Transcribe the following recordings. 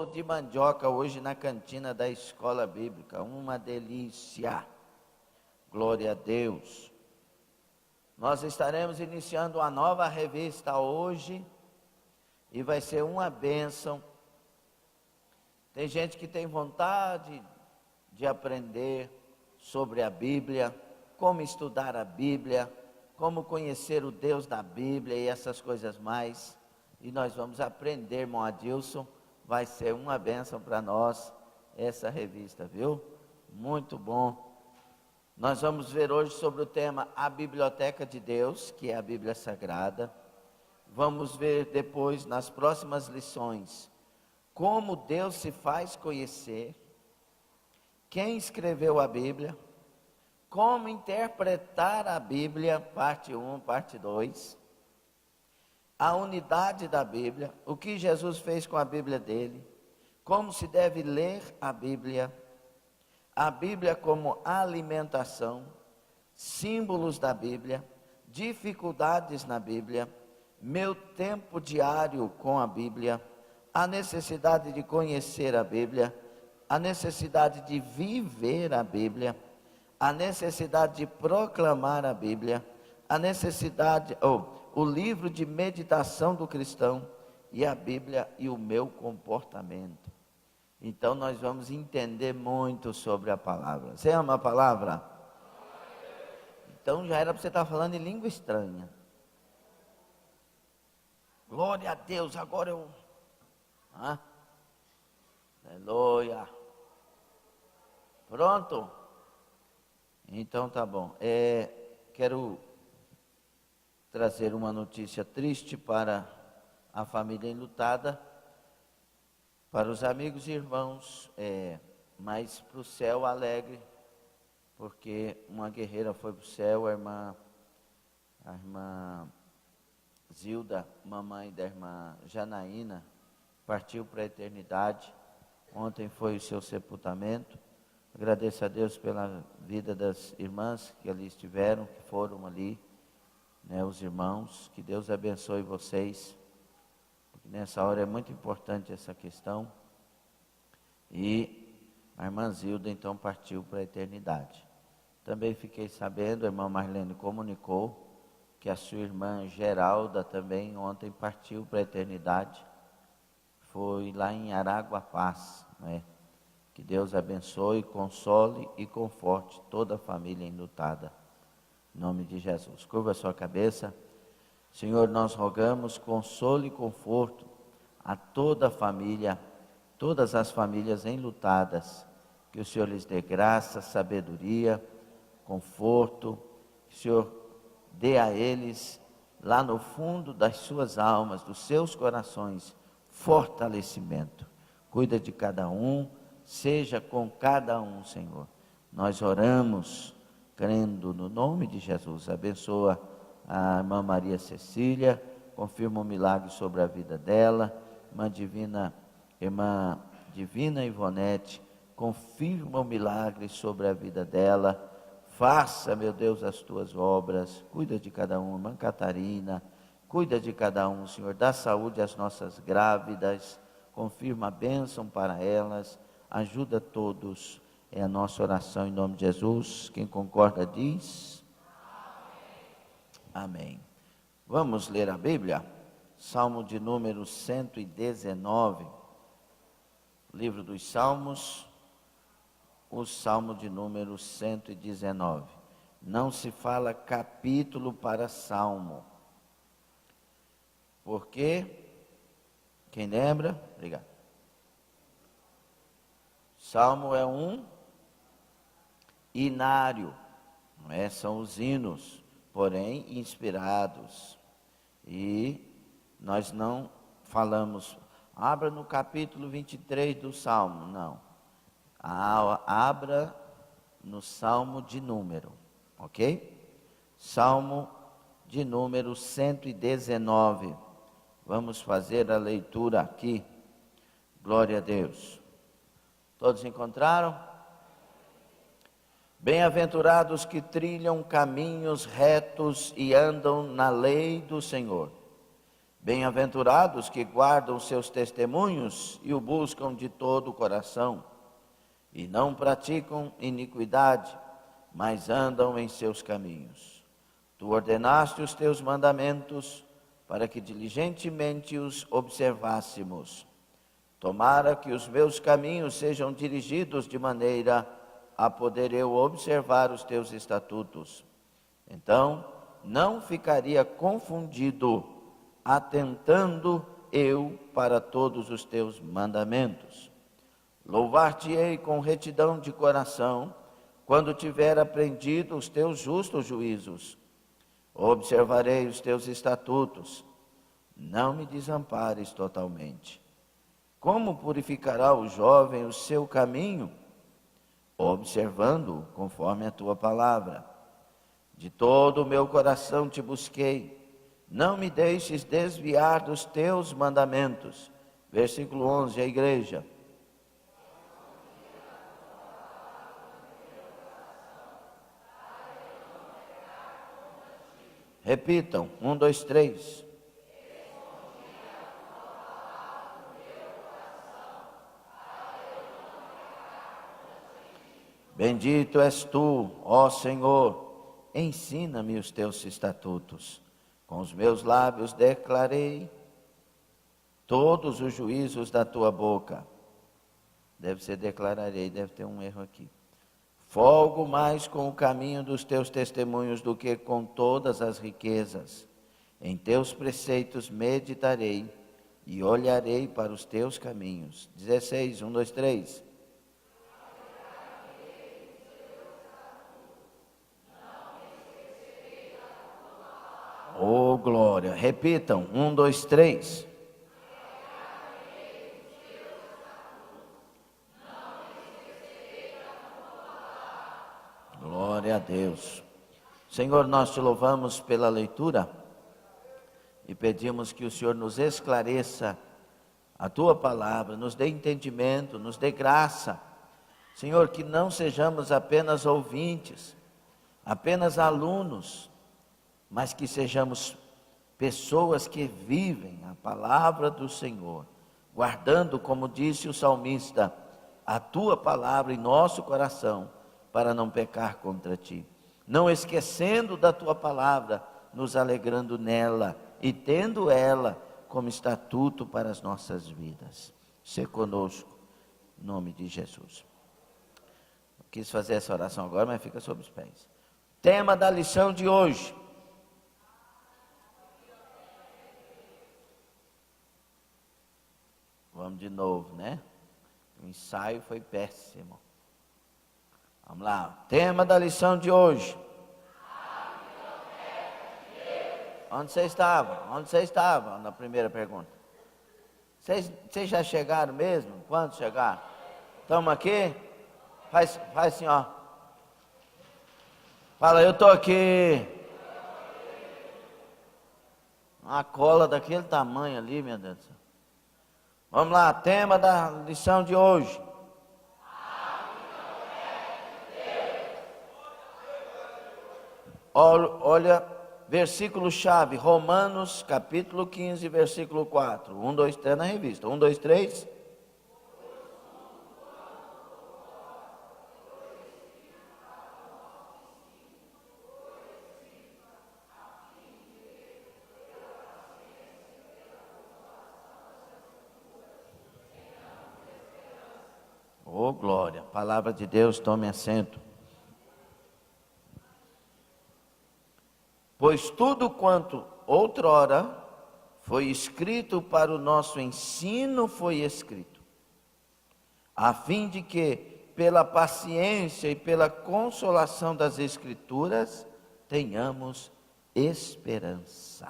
de mandioca hoje na cantina da escola bíblica, uma delícia. Glória a Deus. Nós estaremos iniciando uma nova revista hoje e vai ser uma bênção. Tem gente que tem vontade de aprender sobre a Bíblia, como estudar a Bíblia, como conhecer o Deus da Bíblia e essas coisas mais. E nós vamos aprender, irmão Adilson, vai ser uma bênção para nós essa revista, viu? Muito bom. Nós vamos ver hoje sobre o tema A Biblioteca de Deus, que é a Bíblia Sagrada. Vamos ver depois, nas próximas lições, como Deus se faz conhecer, quem escreveu a Bíblia, como interpretar a Bíblia, parte 1, parte 2, a unidade da Bíblia, o que Jesus fez com a Bíblia dele, como se deve ler a Bíblia como alimentação, símbolos da Bíblia, dificuldades na Bíblia, meu tempo diário com a Bíblia, a necessidade de conhecer a Bíblia, a necessidade de viver a Bíblia, a necessidade de proclamar a Bíblia, a necessidade, o livro de meditação do cristão e a Bíblia e o meu comportamento. Então nós vamos entender muito sobre a palavra. Você ama a palavra? Então já era para você estar falando em língua estranha. Glória a Deus, agora eu... Aleluia. Pronto? Então tá bom. Quero trazer uma notícia triste para a família enlutada, para os amigos e irmãos, mas para o céu alegre, porque uma guerreira foi para o céu, a irmã Zilda, mamãe da irmã Janaína, partiu para a eternidade. Ontem foi o seu sepultamento. Agradeço a Deus pela vida das irmãs que ali estiveram, que foram ali, né, os irmãos. Que Deus abençoe vocês, porque nessa hora é muito importante essa questão. E a irmã Zilda então partiu para a eternidade. Também fiquei sabendo, a irmã Marlene comunicou, que a sua irmã Geralda também ontem partiu para a eternidade. Foi lá em Araguapaz, né? Que Deus abençoe, console e conforte toda a família enlutada. Em nome de Jesus. Curva a sua cabeça. Senhor, nós rogamos consolo e conforto a toda a família, todas as famílias enlutadas. Que o Senhor lhes dê graça, sabedoria, conforto. Que o Senhor dê a eles, lá no fundo das suas almas, dos seus corações, fortalecimento. Cuida de cada um, seja com cada um, Senhor. Nós oramos, crendo no nome de Jesus. Abençoa a irmã Maria Cecília, confirma um milagre sobre a vida dela. Irmã Divina Ivonete, confirma um milagre sobre a vida dela. Faça, meu Deus, as tuas obras. Cuida de cada um. Irmã Catarina, cuida de cada um, Senhor. Dá saúde às nossas grávidas. Confirma a bênção para elas. Ajuda todos. É a nossa oração em nome de Jesus. Quem concorda diz amém. Vamos ler a Bíblia? Salmo de número 119. Livro dos Salmos. O Salmo de número 119. Não se fala capítulo para Salmo. Porque, quem lembra? Obrigado. Salmo é um inário, não é? São os hinos, porém inspirados. E nós não falamos, abra no capítulo 23 do Salmo, não. Abra no Salmo de número, ok? Salmo de número 119. Vamos fazer a leitura aqui. Glória a Deus. Todos encontraram? Bem-aventurados que trilham caminhos retos e andam na lei do Senhor. Bem-aventurados que guardam os seus testemunhos e o buscam de todo o coração, e não praticam iniquidade, mas andam em seus caminhos. Tu ordenaste os teus mandamentos para que diligentemente os observássemos. Tomara que os meus caminhos sejam dirigidos de maneira a poder eu observar os teus estatutos. Então, não ficaria confundido, atentando eu para todos os teus mandamentos. Louvar-te-ei com retidão de coração, quando tiver aprendido os teus justos juízos. Observarei os teus estatutos, não me desampares totalmente. Como purificará o jovem o seu caminho? Observando conforme a tua palavra. De todo o meu coração te busquei, não me deixes desviar dos teus mandamentos. Versículo 11, a igreja. Repitam, 1, 2, 3. Bendito és tu, ó Senhor, ensina-me os teus estatutos. Com os meus lábios declarei todos os juízos da tua boca. Deve ser declararei, deve ter um erro aqui. Folgo mais com o caminho dos teus testemunhos do que com todas as riquezas. Em teus preceitos meditarei e olharei para os teus caminhos. 16, 1, 2, 3. Oh, glória. Repitam, 1, 2, 3. Glória a Deus. Senhor, nós te louvamos pela leitura e pedimos que o Senhor nos esclareça a tua palavra, nos dê entendimento, nos dê graça. Senhor, que não sejamos apenas ouvintes, apenas alunos, mas que sejamos pessoas que vivem a palavra do Senhor, guardando, como disse o salmista, a tua palavra em nosso coração, para não pecar contra ti, não esquecendo da tua palavra, nos alegrando nela e tendo ela como estatuto para as nossas vidas. Sê conosco, em nome de Jesus. Eu quis fazer essa oração agora, mas fica sob os pés. Tema da lição de hoje: vamos de novo, né? O ensaio foi péssimo. Vamos lá, tema da lição de hoje. Onde você estava? Onde você estava na primeira pergunta? Vocês já chegaram mesmo? Quando chegaram? Estamos aqui? Faz assim, ó. Fala, eu estou aqui. Uma cola daquele tamanho ali, meu Deus do céu. Vamos lá, tema da lição de hoje. Olha, versículo-chave, Romanos, capítulo 15, versículo 4. 1, 2, 3 na revista. 1, 2, 3. Oh, glória. Palavra de Deus, tome assento. Pois tudo quanto outrora foi escrito para o nosso ensino foi escrito, a fim de que, pela paciência e pela consolação das Escrituras, tenhamos esperança.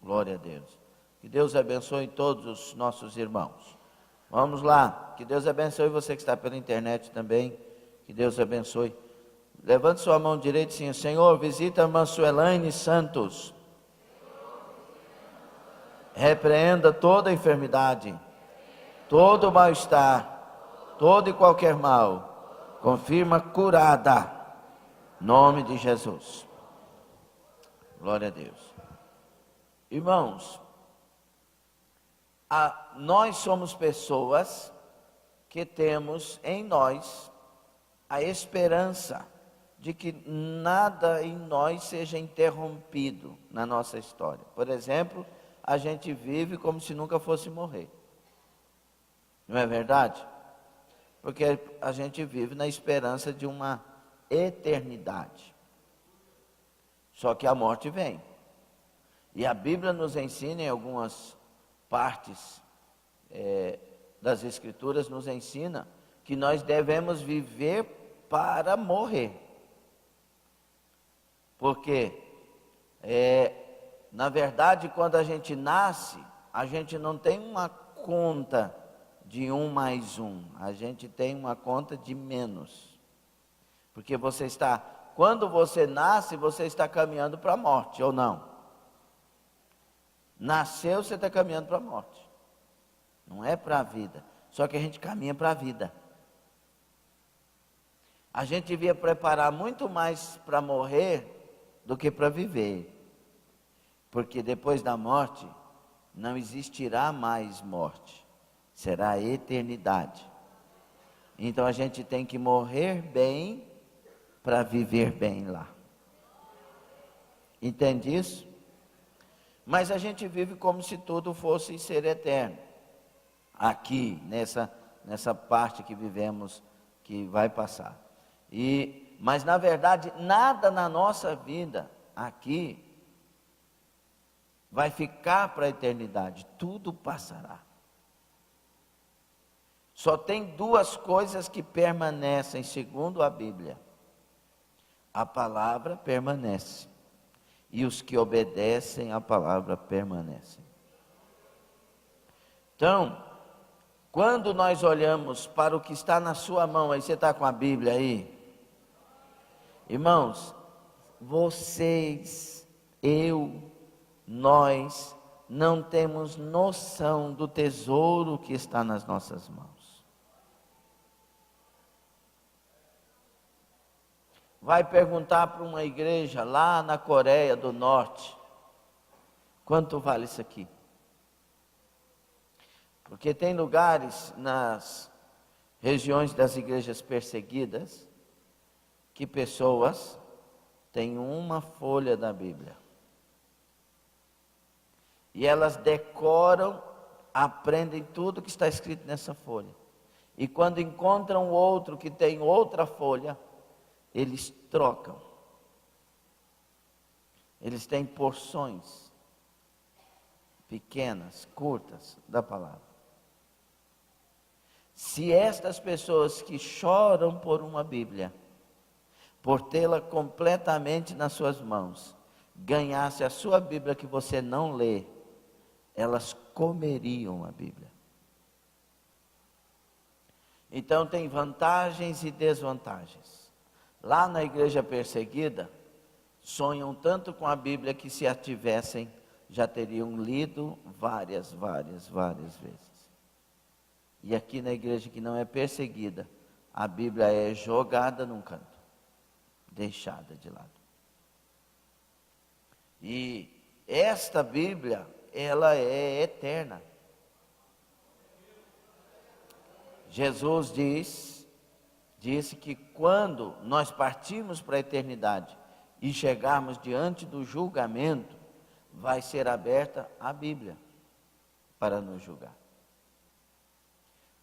Glória a Deus. Que Deus abençoe todos os nossos irmãos. Vamos lá. Que Deus abençoe você que está pela internet também. Que Deus abençoe. Levante sua mão direita e sim, Senhor, visita a irmã Suelaine Santos. Repreenda toda enfermidade, todo mal-estar, todo e qualquer mal. Confirma curada. Nome de Jesus. Glória a Deus. Irmãos, Nós somos pessoas que temos em nós a esperança de que nada em nós seja interrompido na nossa história. Por exemplo, a gente vive como se nunca fosse morrer. Não é verdade? Porque a gente vive na esperança de uma eternidade. Só que a morte vem. E a Bíblia nos ensina em algumas partes das Escrituras, nos ensina que nós devemos viver para morrer. Porque, na verdade, quando a gente nasce, a gente não tem uma conta de 1 mais 1, a gente tem uma conta de menos. Porque quando você nasce, você está caminhando para a morte, ou não? Nasceu, você está caminhando para a morte. Não é para a vida, só que a gente caminha para a vida. A gente devia preparar muito mais para morrer do que para viver. Porque depois da morte, não existirá mais morte. Será a eternidade. Então a gente tem que morrer bem para viver bem lá. Entende isso? Mas a gente vive como se tudo fosse ser eterno. Aqui, nessa parte que vivemos, que vai passar. Mas na verdade, nada na nossa vida aqui vai ficar para a eternidade. Tudo passará. Só tem 2 coisas que permanecem, segundo a Bíblia. A palavra permanece. E os que obedecem à palavra permanecem. Então, quando nós olhamos para o que está na sua mão, aí você está com a Bíblia aí? Irmãos, vocês, nós não temos noção do tesouro que está nas nossas mãos. Vai perguntar para uma igreja lá na Coreia do Norte, quanto vale isso aqui? Porque tem lugares nas regiões das igrejas perseguidas, que pessoas têm uma folha da Bíblia. E elas decoram, aprendem tudo que está escrito nessa folha. E quando encontram outro que tem outra folha, eles trocam. Eles têm porções pequenas, curtas da palavra. Se estas pessoas que choram por uma Bíblia, por tê-la completamente nas suas mãos, ganhasse a sua Bíblia que você não lê, elas comeriam a Bíblia. Então tem vantagens e desvantagens. Lá na igreja perseguida, sonham tanto com a Bíblia que se a tivessem, já teriam lido várias vezes. E aqui na igreja que não é perseguida, a Bíblia é jogada num canto, deixada de lado. E esta Bíblia, ela é eterna. Jesus disse que quando nós partirmos para a eternidade e chegarmos diante do julgamento, vai ser aberta a Bíblia para nos julgar.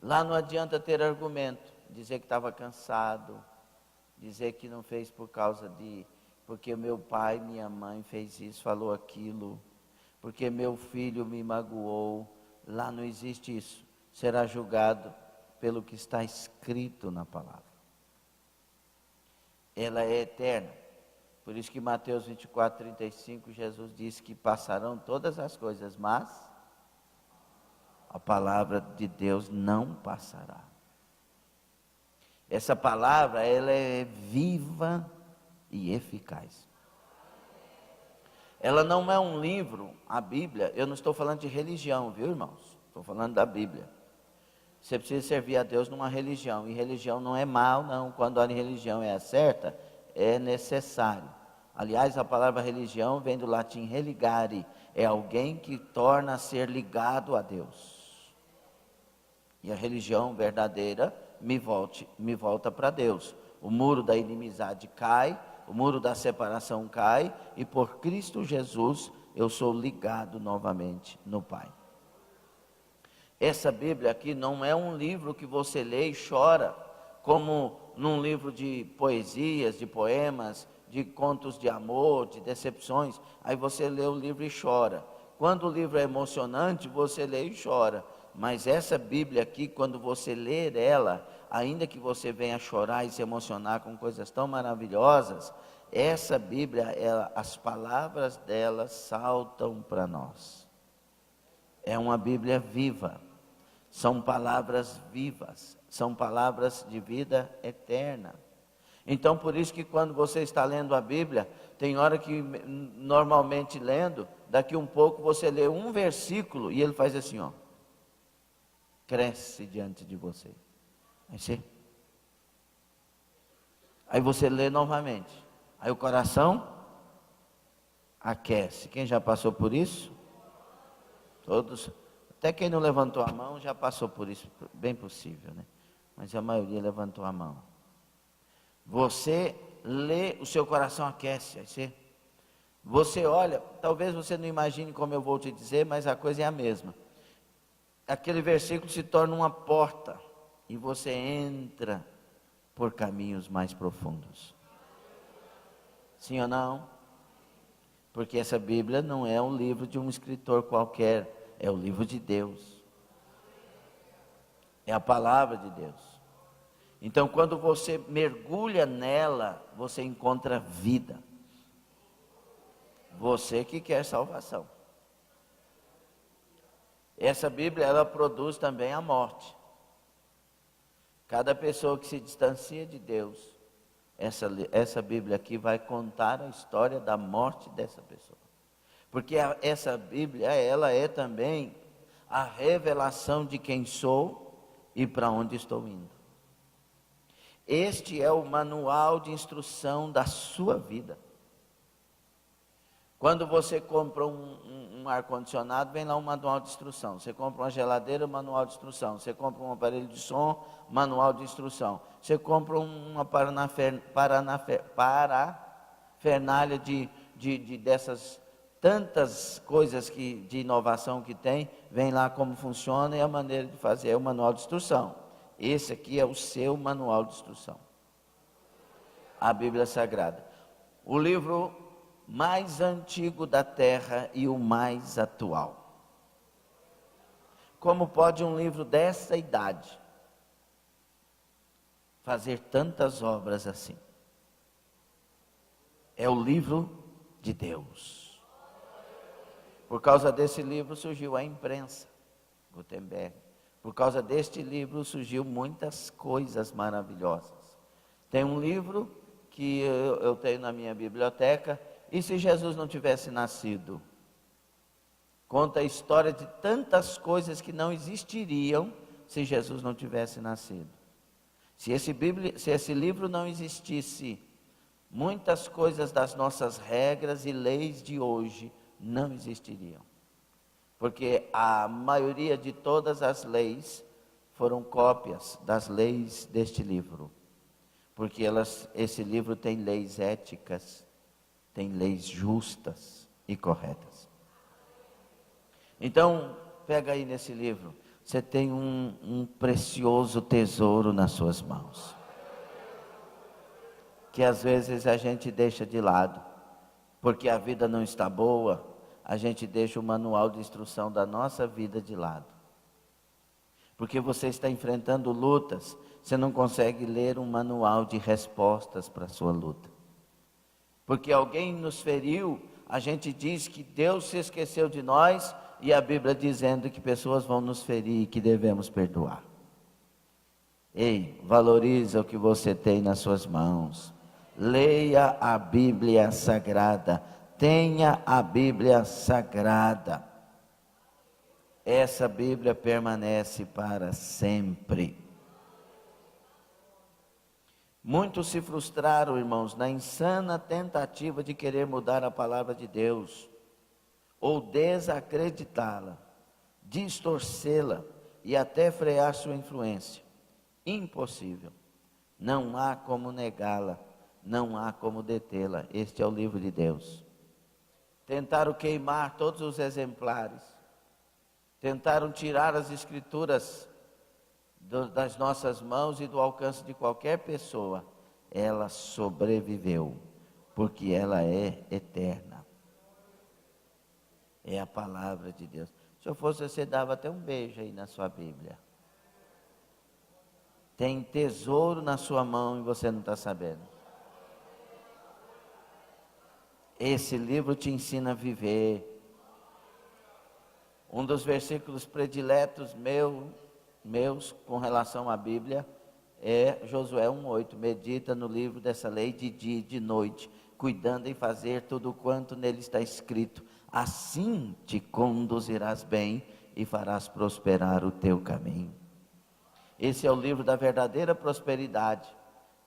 Lá não adianta ter argumento, dizer que estava cansado, dizer que não fez porque meu pai, minha mãe fez isso, falou aquilo, porque meu filho me magoou. Lá não existe isso. Será julgado pelo que está escrito na palavra. Ela é eterna. Por isso que Mateus 24:35, Jesus disse que passarão todas as coisas, mas a palavra de Deus não passará. Essa palavra, ela é viva e eficaz. Ela não é um livro, a Bíblia, eu não estou falando de religião, viu, irmãos? Estou falando da Bíblia. Você precisa servir a Deus numa religião, e religião não é mal, não. Quando a religião é certa, é necessário. Aliás, a palavra religião vem do latim religare, é alguém que torna a ser ligado a Deus. E a religião verdadeira me volta para Deus. O muro da inimizade cai, o muro da separação cai, e por Cristo Jesus eu sou ligado novamente no Pai. Essa Bíblia aqui não é um livro que você lê e chora, como num livro de poesias, de poemas, de contos de amor, de decepções. Aí você lê o livro e chora. Quando o livro é emocionante, você lê e chora. Mas essa Bíblia aqui, quando você ler ela, ainda que você venha chorar e se emocionar com coisas tão maravilhosas, essa Bíblia, as palavras dela saltam para nós. É uma Bíblia viva. São palavras vivas, são palavras de vida eterna. Então, por isso que quando você está lendo a Bíblia, tem hora que, normalmente lendo, daqui um pouco você lê um versículo e ele faz assim, ó. Cresce diante de você. Aí você lê novamente. Aí o coração aquece. Quem já passou por isso? Todos. Até quem não levantou a mão já passou por isso, bem possível, né? Mas a maioria levantou a mão. Você lê, o seu coração aquece. Você olha, talvez você não imagine como eu vou te dizer, mas a coisa é a mesma. Aquele versículo se torna uma porta e você entra por caminhos mais profundos. Sim ou não? Porque essa Bíblia não é um livro de um escritor qualquer. É o livro de Deus. É a palavra de Deus. Então, quando você mergulha nela, você encontra vida. Você que quer salvação. Essa Bíblia, ela produz também a morte. Cada pessoa que se distancia de Deus, essa Bíblia aqui vai contar a história da morte dessa pessoa. Porque essa Bíblia, ela é também a revelação de quem sou e para onde estou indo. Este é o manual de instrução da sua vida. Quando você compra um ar-condicionado, vem lá um manual de instrução. Você compra uma geladeira, manual de instrução. Você compra um aparelho de som, manual de instrução. Você compra uma parafernália dessas tantas coisas de inovação que tem, vem lá como funciona e a maneira de fazer, é o manual de instrução. Esse aqui é o seu manual de instrução. A Bíblia Sagrada. O livro mais antigo da terra e o mais atual. Como pode um livro dessa idade fazer tantas obras assim? É o livro de Deus. Por causa desse livro surgiu a imprensa, Gutenberg. Por causa deste livro surgiu muitas coisas maravilhosas. Tem um livro que eu tenho na minha biblioteca, e se Jesus não tivesse nascido? Conta a história de tantas coisas que não existiriam se Jesus não tivesse nascido. Se esse livro não existisse, muitas coisas das nossas regras e leis de hoje não existiriam. Porque a maioria de todas as leis foram cópias das leis deste livro. Porque esse livro tem leis éticas, tem leis justas e corretas. Então, pega aí nesse livro, você tem um precioso tesouro nas suas mãos. Que às vezes a gente deixa de lado, porque a vida não está boa, a gente deixa o manual de instrução da nossa vida de lado. Porque você está enfrentando lutas, você não consegue ler um manual de respostas para a sua luta. Porque alguém nos feriu, a gente diz que Deus se esqueceu de nós, e a Bíblia dizendo que pessoas vão nos ferir e que devemos perdoar. Ei, valoriza o que você tem nas suas mãos. Leia a Bíblia Sagrada. Tenha a Bíblia Sagrada. Essa Bíblia permanece para sempre. Muitos se frustraram, irmãos, na insana tentativa de querer mudar a palavra de Deus, ou desacreditá-la, distorcê-la, e até frear sua influência. Impossível. Não há como negá-la, não há como detê-la. Este é o livro de Deus. Tentaram queimar todos os exemplares, tentaram tirar as escrituras das nossas mãos e do alcance de qualquer pessoa. Ela sobreviveu, porque ela é eterna. É a palavra de Deus. Se eu fosse você, dava até um beijo aí na sua Bíblia. Tem tesouro na sua mão e você não está sabendo. Esse livro te ensina a viver. Um dos versículos prediletos meus com relação à Bíblia é Josué 1:8. Medita no livro dessa lei de dia e de noite, cuidando em fazer tudo quanto nele está escrito. Assim te conduzirás bem e farás prosperar o teu caminho. Esse é o livro da verdadeira prosperidade,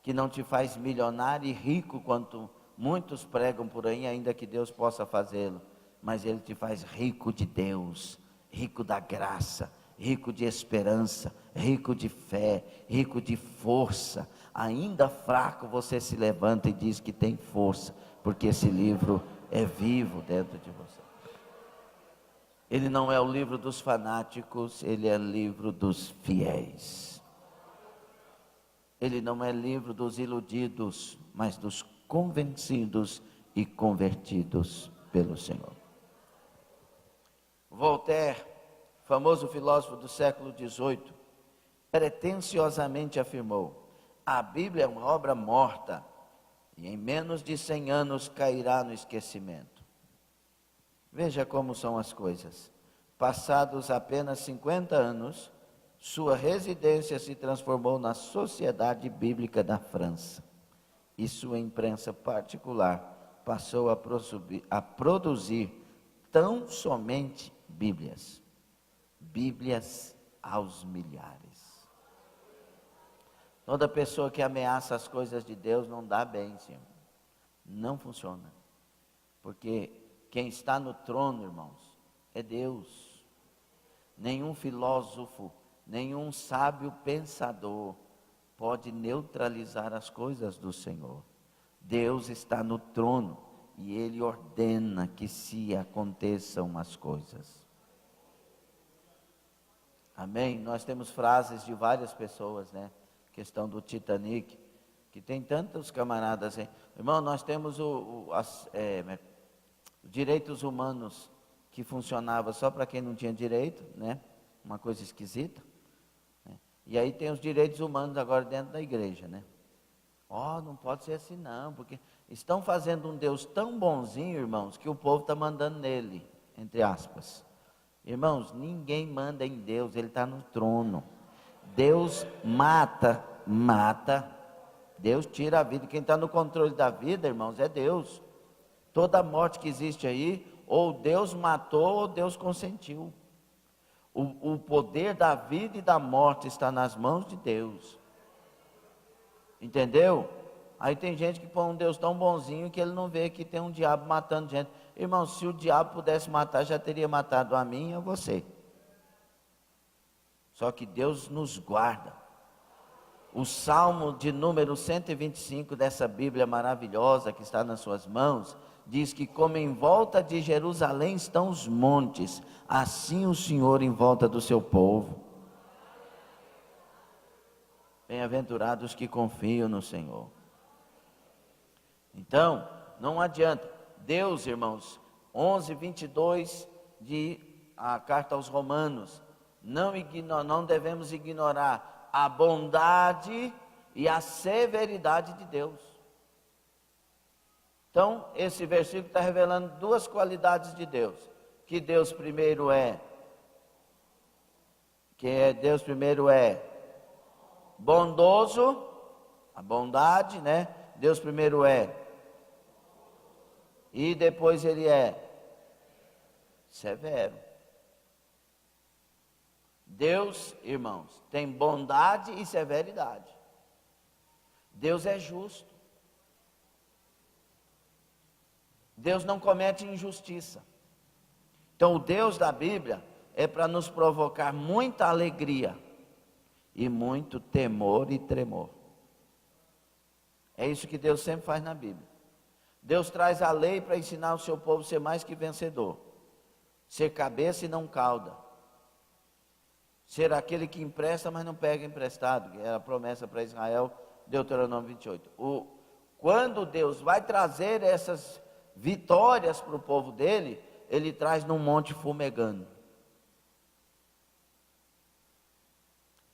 que não te faz milionário e rico quanto muitos pregam por aí, ainda que Deus possa fazê-lo, mas ele te faz rico de Deus, rico da graça, rico de esperança, rico de fé, rico de força. Ainda fraco você se levanta e diz que tem força, porque esse livro é vivo dentro de você. Ele não é o livro dos fanáticos, ele é o livro dos fiéis. Ele não é livro dos iludidos, mas dos convencidos e convertidos pelo Senhor. Voltaire, famoso filósofo do século XVIII, pretensiosamente afirmou: a Bíblia é uma obra morta e em menos de 100 anos cairá no esquecimento. Veja como são as coisas. Passados apenas 50 anos, sua residência se transformou na Sociedade Bíblica da França. E sua imprensa particular passou a produzir tão somente Bíblias. Bíblias aos milhares. Toda pessoa que ameaça as coisas de Deus não dá bem, Senhor. Não funciona. Porque quem está no trono, irmãos, é Deus. Nenhum filósofo, nenhum sábio pensador pode neutralizar as coisas do Senhor. Deus está no trono e Ele ordena que se aconteçam as coisas. Amém? Nós temos frases de várias pessoas, né? Questão do Titanic, que tem tantos camaradas aí. Irmão, nós temos os direitos humanos que funcionava só para quem não tinha direito, né? Uma coisa esquisita. Né? E aí tem os direitos humanos agora dentro da igreja, né? Não pode ser assim não, porque estão fazendo um Deus tão bonzinho, irmãos, que o povo está mandando nele, entre aspas. Irmãos, ninguém manda em Deus, Ele está no trono. Deus mata. Deus tira a vida. Quem está no controle da vida, irmãos, é Deus. Toda morte que existe aí, ou Deus matou, ou Deus consentiu. O poder da vida e da morte está nas mãos de Deus. Entendeu? Aí tem gente que põe um Deus tão bonzinho que ele não vê que tem um diabo matando gente. Irmão, se o diabo pudesse matar, já teria matado a mim e a você. Só que Deus nos guarda. O Salmo de número 125 dessa Bíblia maravilhosa que está nas suas mãos, diz que como em volta de Jerusalém estão os montes, assim o Senhor em volta do seu povo. Bem-aventurados que confiam no Senhor. Então, não adianta. Deus, irmãos, 11:22 de a carta aos Romanos, não devemos ignorar a bondade e a severidade de Deus. Então, esse versículo está revelando duas qualidades de Deus. Que Deus primeiro é bondoso, a bondade, né? Deus primeiro é, e depois Ele é severo. Deus, irmãos, tem bondade e severidade. Deus é justo. Deus não comete injustiça. Então o Deus da Bíblia é para nos provocar muita alegria e muito temor e tremor. É isso que Deus sempre faz na Bíblia. Deus traz a lei para ensinar o seu povo a ser mais que vencedor, ser cabeça e não cauda, ser aquele que empresta, mas não pega emprestado, que era a promessa para Israel, Deuteronômio 28. Quando Deus vai trazer essas vitórias para o povo dele, ele traz num monte fumegando.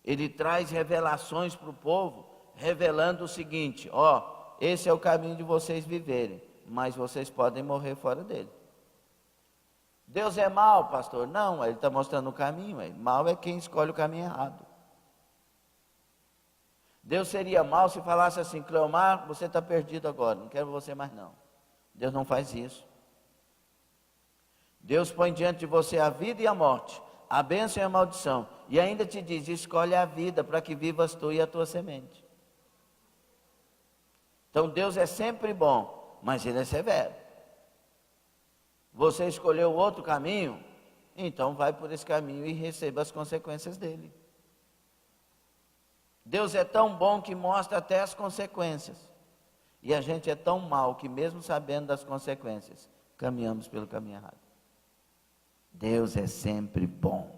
Ele traz revelações para o povo, revelando o seguinte: ó, esse é o caminho de vocês viverem, mas vocês podem morrer fora dele. Deus é mau, pastor? Não, ele está mostrando o caminho. Mal é quem escolhe o caminho errado. Deus seria mau se falasse assim: Cleomar, você está perdido agora, não quero você mais não. Deus não faz isso. Deus põe diante de você a vida e a morte, a bênção e a maldição, e ainda te diz: escolhe a vida para que vivas tu e a tua semente. Então Deus é sempre bom, mas Ele é severo. Você escolheu outro caminho, então vai por esse caminho e receba as consequências dele. Deus é tão bom que mostra até as consequências, e a gente é tão mau que mesmo sabendo das consequências, caminhamos pelo caminho errado. Deus é sempre bom.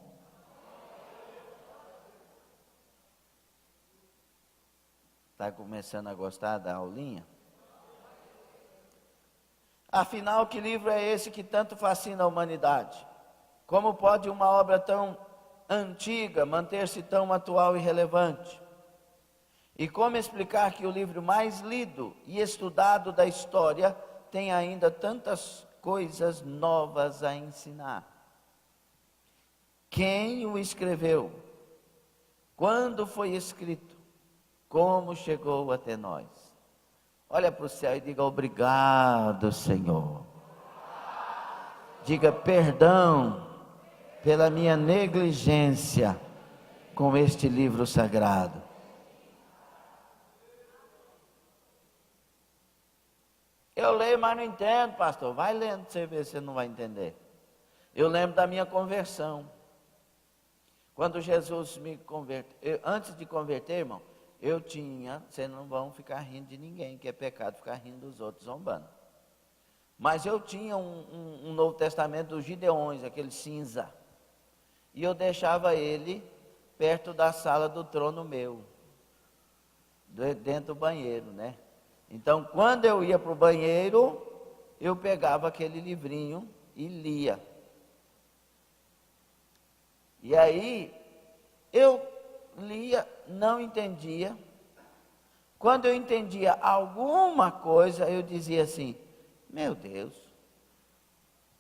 Está começando a gostar da aulinha? Afinal, que livro é esse que tanto fascina a humanidade? Como pode uma obra tão antiga manter-se tão atual e relevante? E como explicar que o livro mais lido e estudado da história tem ainda tantas coisas novas a ensinar? Quem o escreveu? Quando foi escrito? Como chegou até nós? Olha para o céu e diga: obrigado, Senhor. Diga: perdão pela minha negligência com este livro sagrado. Eu leio, mas não entendo, pastor. Vai lendo para você ver se você não vai entender. Eu lembro da minha conversão. Quando Jesus me converteu, antes de converter, irmão, eu tinha, vocês não vão ficar rindo de ninguém, que é pecado ficar rindo dos outros zombando. Mas eu tinha um Novo Testamento dos Gideões, aquele cinza. E eu deixava ele perto da sala do trono meu, dentro do banheiro, né? Então, quando eu ia para o banheiro, eu pegava aquele livrinho e lia. E aí, eu lia, não entendia. Quando eu entendia alguma coisa, eu dizia assim: meu Deus,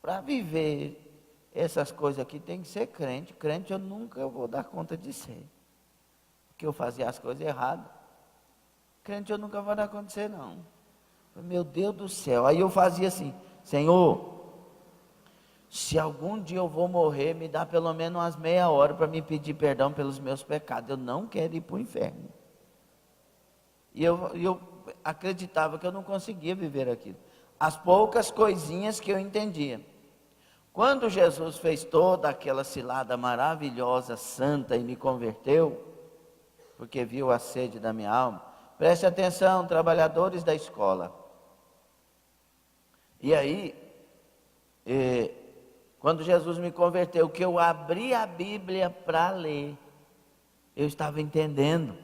para viver essas coisas aqui tem que ser crente. Crente eu nunca vou dar conta de ser, porque eu fazia as coisas erradas. Crente eu nunca vou dar conta de ser, não. Meu Deus do céu. Aí eu fazia assim: Senhor, se algum dia eu vou morrer, me dá pelo menos umas meia hora para me pedir perdão pelos meus pecados. Eu não quero ir para o inferno. E eu acreditava que eu não conseguia viver aquilo. As poucas coisinhas que eu entendia. Quando Jesus fez toda aquela cilada maravilhosa, santa, e me converteu, porque viu a sede da minha alma, preste atenção, trabalhadores da escola. E aí, quando Jesus me converteu, que eu abri a Bíblia para ler, eu estava entendendo.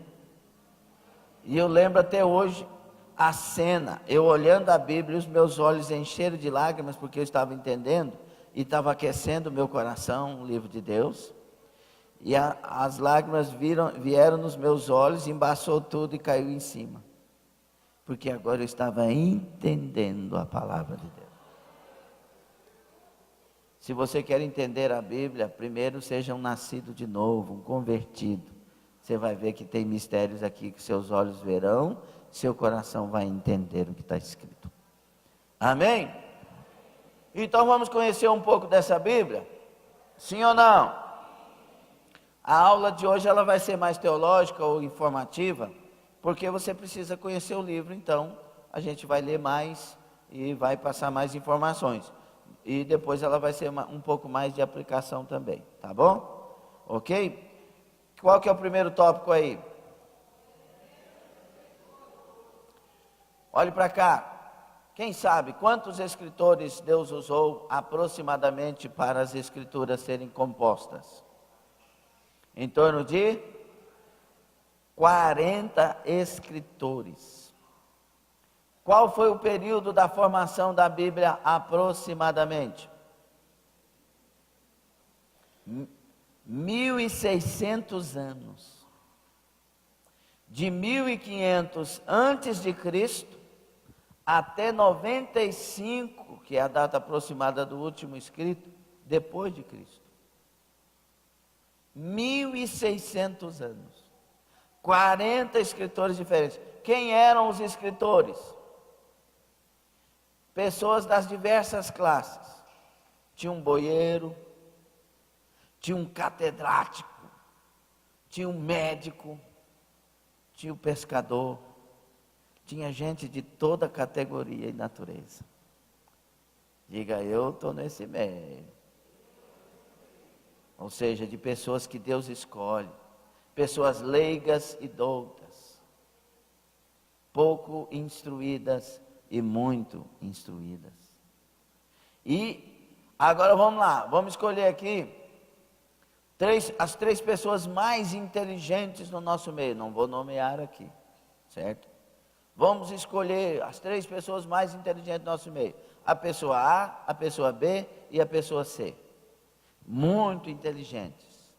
E eu lembro até hoje a cena, eu olhando a Bíblia, os meus olhos encheram de lágrimas, porque eu estava entendendo, e estava aquecendo o meu coração, o livro de Deus. E as lágrimas vieram nos meus olhos, embaçou tudo e caiu em cima. Porque agora eu estava entendendo a palavra de Deus. Se você quer entender a Bíblia, primeiro seja um nascido de novo, um convertido. Você vai ver que tem mistérios aqui que seus olhos verão, seu coração vai entender o que está escrito. Amém? Então vamos conhecer um pouco dessa Bíblia? Sim ou não? A aula de hoje ela vai ser mais teológica ou informativa, porque você precisa conhecer o livro, então a gente vai ler mais e vai passar mais informações. e depois ela vai ser um pouco mais de aplicação também, tá bom? Ok? Qual que é o primeiro tópico aí? Olhe para cá. Quem sabe quantos escritores Deus usou aproximadamente para as escrituras serem compostas? Em torno de 40 escritores. Qual foi o período da formação da Bíblia aproximadamente? 1.600 anos. De 1.500 antes de Cristo até 95, que é a data aproximada do último escrito, depois de Cristo. 1.600 anos. 40 escritores diferentes. Quem eram os escritores? Pessoas das diversas classes. Tinha um boieiro, tinha um catedrático, tinha um médico, tinha um pescador, tinha gente de toda categoria e natureza. Diga, eu estou nesse meio. Ou seja, de pessoas que Deus escolhe, pessoas leigas e doutas, pouco instruídas e muito instruídas. E agora vamos lá, vamos escolher aqui as 3 pessoas mais inteligentes no nosso meio. Não vou nomear aqui, certo? Vamos escolher as 3 pessoas mais inteligentes do nosso meio. A pessoa A, a pessoa B e a pessoa C. Muito inteligentes.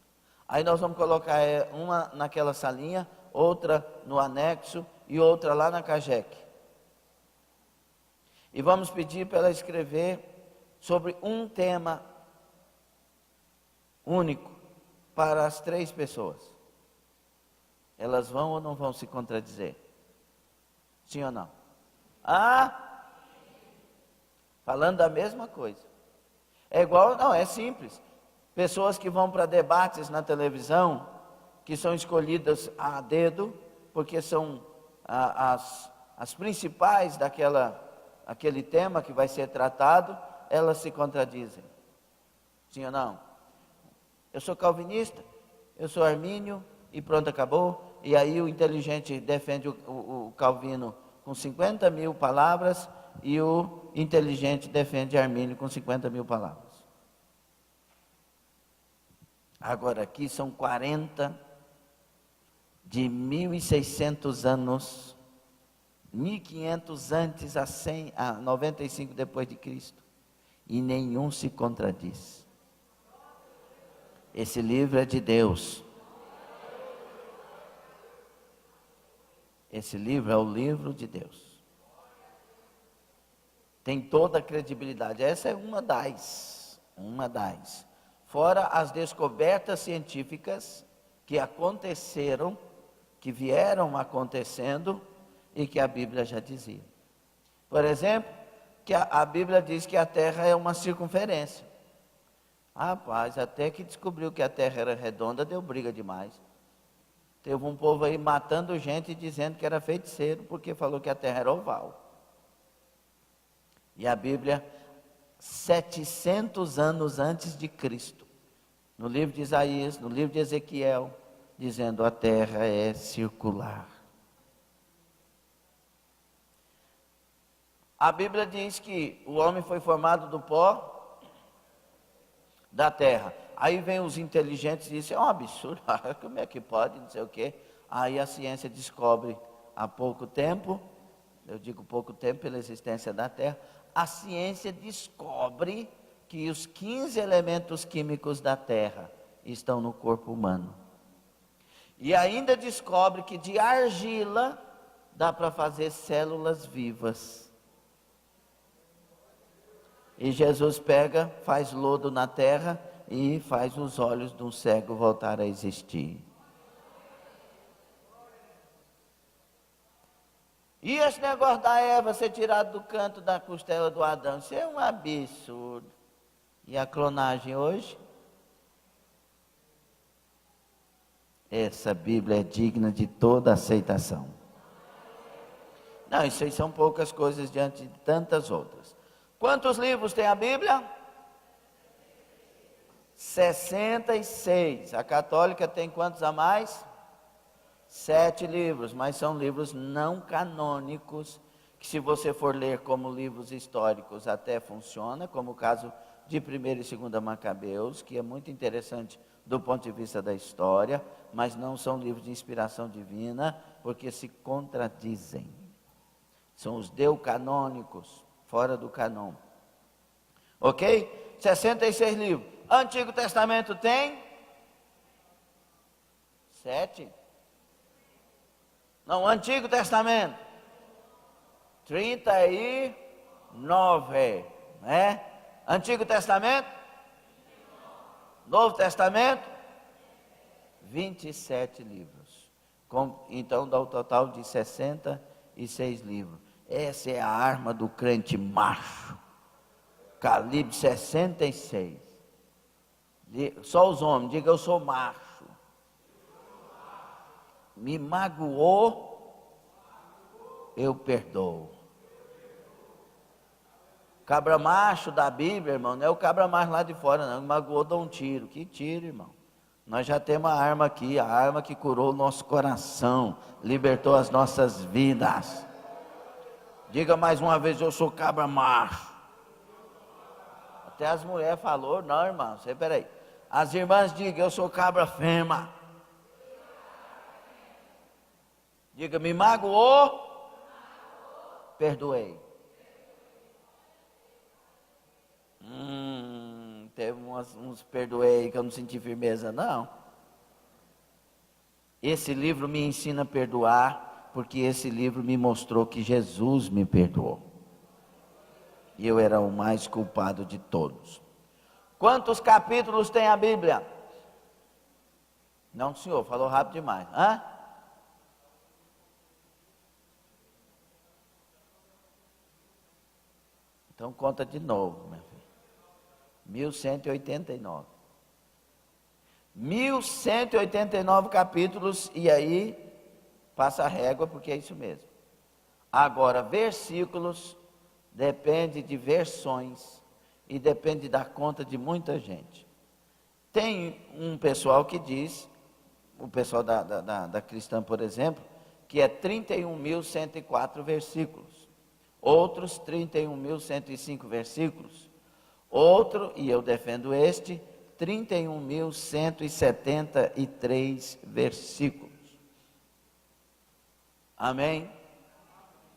Aí nós vamos colocar uma naquela salinha, outra no anexo e outra lá na CAGEC. E vamos pedir para ela escrever sobre um tema único para as 3 pessoas. Elas vão ou não vão se contradizer? Sim ou não? Falando da mesma coisa. É igual, não, é simples. Pessoas que vão para debates na televisão, que são escolhidas a dedo, porque são as principais aquele tema que vai ser tratado, elas se contradizem. Sim ou não? Eu sou calvinista, eu sou armínio, e pronto, acabou. E aí o inteligente defende o Calvino com 50.000 palavras, e o inteligente defende Armínio com 50.000 palavras. Agora aqui são 40 de 1.600 anos, 1.500 antes a 95 depois de Cristo, e nenhum se contradiz. Esse livro é de Deus. Esse livro é o livro de Deus. Tem toda a credibilidade. Essa é uma das. Fora as descobertas científicas que aconteceram, que vieram acontecendo e que a Bíblia já dizia. Por exemplo, que a Bíblia diz que a Terra é uma circunferência. Rapaz, até que descobriu que a Terra era redonda, deu briga demais. Teve um povo aí matando gente e dizendo que era feiticeiro, porque falou que a Terra era oval. E a Bíblia, 700 anos antes de Cristo, no livro de Isaías, no livro de Ezequiel, dizendo a Terra é circular. A Bíblia diz que o homem foi formado do pó da terra. Aí vem os inteligentes e dizem, é um absurdo, como é que pode, não sei o quê. Aí a ciência descobre há pouco tempo, eu digo pouco tempo pela existência da Terra, a ciência descobre que os 15 elementos químicos da Terra estão no corpo humano. E ainda descobre que de argila dá para fazer células vivas. E Jesus pega, faz lodo na terra e faz os olhos de um cego voltar a existir. E esse negócio da Eva ser tirado do canto da costela do Adão, isso é um absurdo. E a clonagem hoje? Essa Bíblia é digna de toda aceitação. Não, isso aí são poucas coisas diante de tantas outras. Quantos livros tem a Bíblia? 66. A católica tem quantos a mais? 7 livros, mas são livros não canônicos, que se você for ler como livros históricos até funciona, como o caso de 1º e 2º Macabeus, que é muito interessante do ponto de vista da história, mas não são livros de inspiração divina, porque se contradizem. São os deuterocanônicos, fora do canon. Ok? 66 livros. Antigo Testamento tem? 7? Não, Antigo Testamento. 39, né? Antigo Testamento? Novo Testamento? 27 livros. Então dá o total de 66 livros. Essa é a arma do crente macho. Calibre 66. Só os homens, diga eu sou macho. Me magoou, eu perdoo. Cabra macho da Bíblia, irmão, não é o cabra macho lá de fora, não. Me magoou, dá um tiro. Que tiro, irmão? Nós já temos a arma aqui, a arma que curou o nosso coração, libertou as nossas vidas. Diga mais uma vez, eu sou cabra macho. Até as mulheres falaram, não, irmão, peraí. As irmãs digam, eu sou cabra fêmea. Diga, me magoou, perdoei. Teve uns perdoei que eu não senti firmeza, não. Esse livro me ensina a perdoar, porque esse livro me mostrou que Jesus me perdoou. E eu era o mais culpado de todos. Quantos capítulos tem a Bíblia? Não, senhor, falou rápido demais. Hã? Então conta de novo, meu filho. 1189. 1189 capítulos, e aí passa a régua, porque é isso mesmo. Agora, versículos, depende de versões, e depende da conta de muita gente. Tem um pessoal que diz, o pessoal da cristã, por exemplo, que é 31.104 versículos. Outros 31.105 versículos. Outro, e eu defendo este, 31.173 versículos. Amém?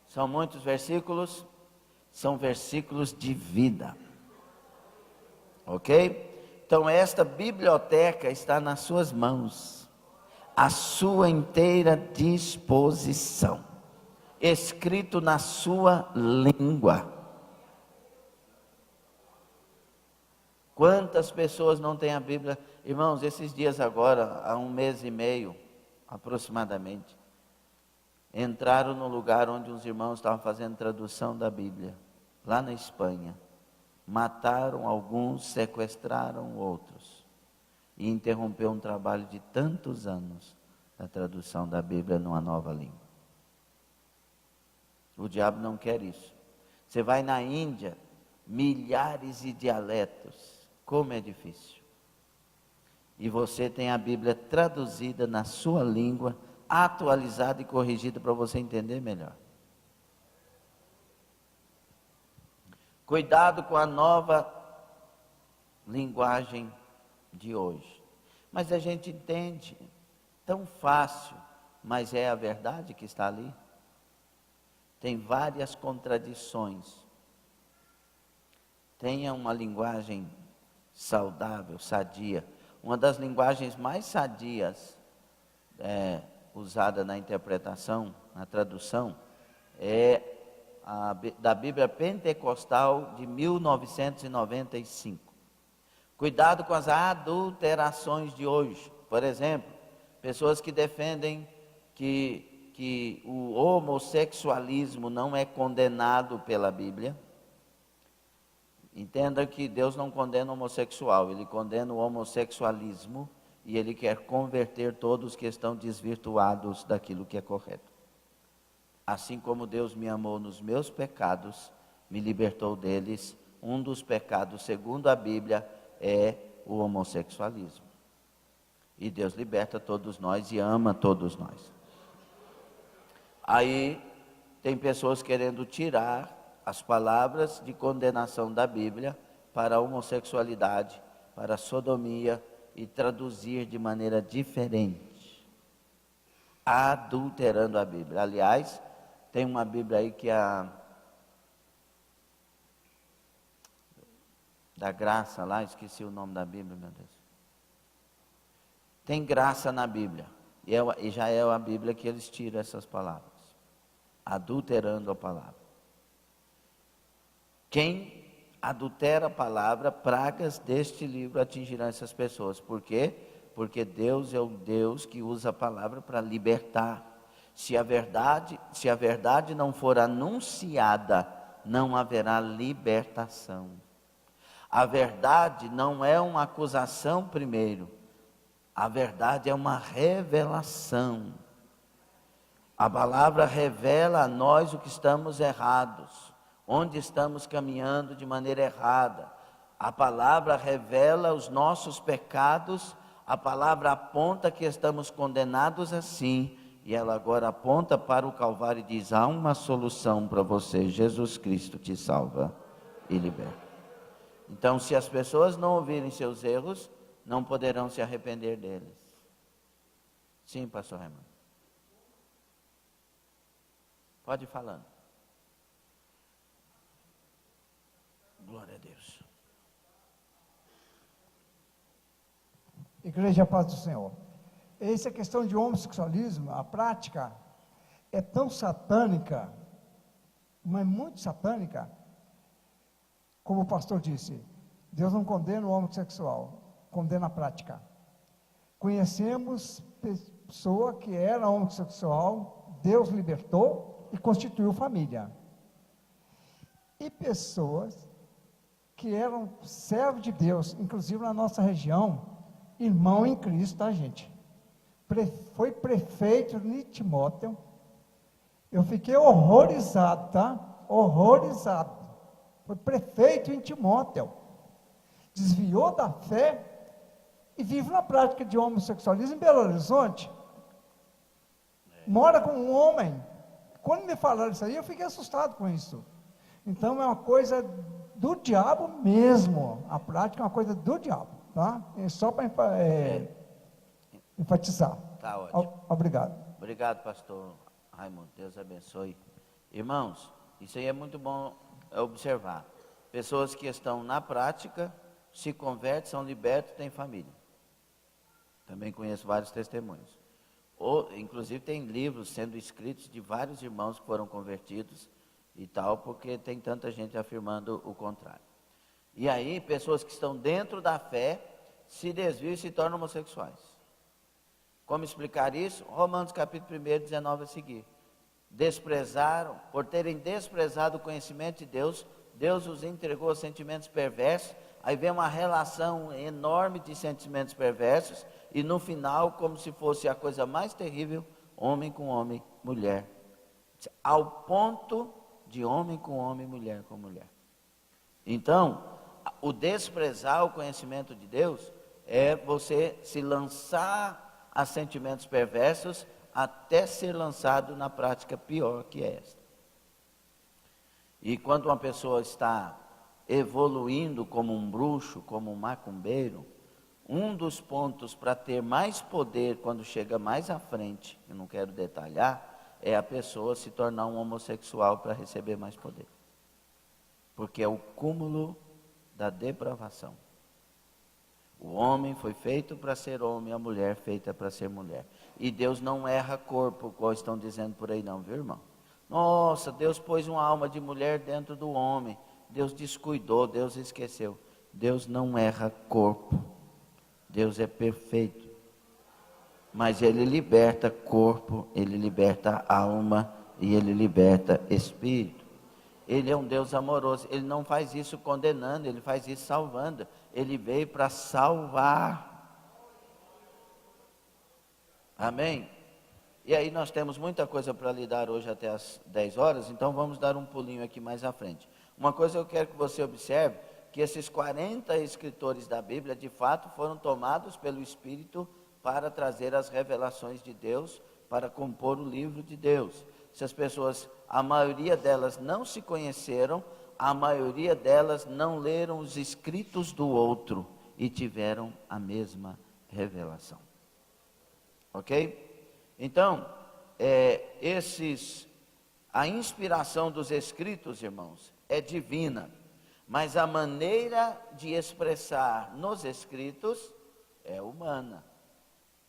São muitos versículos? São versículos de vida. Ok? Então esta biblioteca está nas suas mãos, à sua inteira disposição, escrito na sua língua. Quantas pessoas não têm a Bíblia? Irmãos, esses dias agora, há 1 mês e meio, aproximadamente, entraram no lugar onde os irmãos estavam fazendo tradução da Bíblia, lá na Espanha. Mataram alguns, sequestraram outros, e interrompeu um trabalho de tantos anos, da tradução da Bíblia numa nova língua. O diabo não quer isso. Você vai na Índia, milhares de dialetos, como é difícil. E você tem a Bíblia traduzida na sua língua, atualizada e corrigida para você entender melhor. Cuidado com a nova linguagem de hoje. Mas a gente entende, tão fácil, mas é a verdade que está ali. Tem várias contradições. Tenha uma linguagem saudável, sadia. Uma das linguagens mais sadias usada na interpretação, na tradução, é da Bíblia Pentecostal de 1995. Cuidado com as adulterações de hoje. Por exemplo, pessoas que defendem que o homossexualismo não é condenado pela Bíblia. Entenda que Deus não condena o homossexual, Ele condena o homossexualismo e Ele quer converter todos que estão desvirtuados daquilo que é correto. Assim como Deus me amou nos meus pecados, me libertou deles. Um dos pecados, segundo a Bíblia, é o homossexualismo. E Deus liberta todos nós e ama todos nós. Aí tem pessoas querendo tirar as palavras de condenação da Bíblia para a homossexualidade, para a sodomia e traduzir de maneira diferente, adulterando a Bíblia. Aliás, tem uma Bíblia aí que é da graça lá, esqueci o nome da Bíblia, meu Deus. Tem graça na Bíblia, e já é a Bíblia que eles tiram essas palavras, adulterando a palavra. Quem adultera a palavra, pragas deste livro atingirão essas pessoas. Por quê? Porque Deus é o Deus que usa a palavra para libertar. Se a verdade não for anunciada, não haverá libertação. A verdade não é uma acusação primeiro, a verdade é uma revelação. A palavra revela a nós o que estamos errados, onde estamos caminhando de maneira errada. A palavra revela os nossos pecados, a palavra aponta que estamos condenados assim, e ela agora aponta para o Calvário e diz: há uma solução para você, Jesus Cristo te salva e liberta. Então, se as pessoas não ouvirem seus erros, não poderão se arrepender deles. Sim, pastor Raimundo. Pode ir falando. Glória a Deus. Igreja Paz do Senhor. Essa questão de homossexualismo, a prática é tão satânica, mas muito satânica, como o pastor disse, Deus não condena o homossexual, condena a prática. Conhecemos pessoa que era homossexual, Deus libertou e constituiu família. E pessoas que eram servos de Deus, inclusive na nossa região, irmão em Cristo, tá, gente? Foi prefeito de Timóteo. Eu fiquei horrorizado, tá? Horrorizado. Foi prefeito em Timóteo. Desviou da fé e vive na prática de homossexualismo em Belo Horizonte. Mora com um homem. Quando me falaram isso aí, eu fiquei assustado com isso. Então é uma coisa do diabo mesmo. A prática é uma coisa do diabo, tá? É só para enfatizar. Tá ótimo. Obrigado. Obrigado, pastor Raimundo. Deus abençoe. Irmãos, isso aí é muito bom observar. Pessoas que estão na prática, se convertem, são libertos, têm família. Também conheço vários testemunhos. Inclusive tem livros sendo escritos de vários irmãos que foram convertidos e tal, porque tem tanta gente afirmando o contrário. E aí, pessoas que estão dentro da fé, se desviam e se tornam homossexuais. Como explicar isso? Romanos capítulo 1, 19 a seguir. Desprezaram, por terem desprezado o conhecimento de Deus, Deus os entregou a sentimentos perversos. Aí vem uma relação enorme de sentimentos perversos, e no final, como se fosse a coisa mais terrível, homem com homem, mulher. Ao ponto de homem com homem, mulher com mulher. Então, o desprezar o conhecimento de Deus é você se lançar a sentimentos perversos até ser lançado na prática pior que é esta. E quando uma pessoa está evoluindo como um bruxo, como um macumbeiro, um dos pontos para ter mais poder quando chega mais à frente, eu não quero detalhar, é a pessoa se tornar um homossexual para receber mais poder. Porque é o cúmulo da depravação. O homem foi feito para ser homem, a mulher feita para ser mulher. E Deus não erra corpo, como estão dizendo por aí não, viu, irmão? Nossa, Deus pôs uma alma de mulher dentro do homem. Deus descuidou, Deus esqueceu. Deus não erra corpo. Deus é perfeito. Mas Ele liberta corpo, Ele liberta alma e Ele liberta espírito. Ele é um Deus amoroso. Ele não faz isso condenando, Ele faz isso salvando. Ele veio para salvar. Amém? E aí nós temos muita coisa para lidar hoje até as 10 horas, então vamos dar um pulinho aqui mais à frente. Uma coisa eu quero que você observe, que esses 40 escritores da Bíblia, de fato, foram tomados pelo Espírito para trazer as revelações de Deus, para compor o livro de Deus. Essas pessoas, a maioria delas não se conheceram, a maioria delas não leram os escritos do outro e tiveram a mesma revelação. Ok? Então, a inspiração dos escritos, irmãos, é divina, mas a maneira de expressar nos escritos é humana.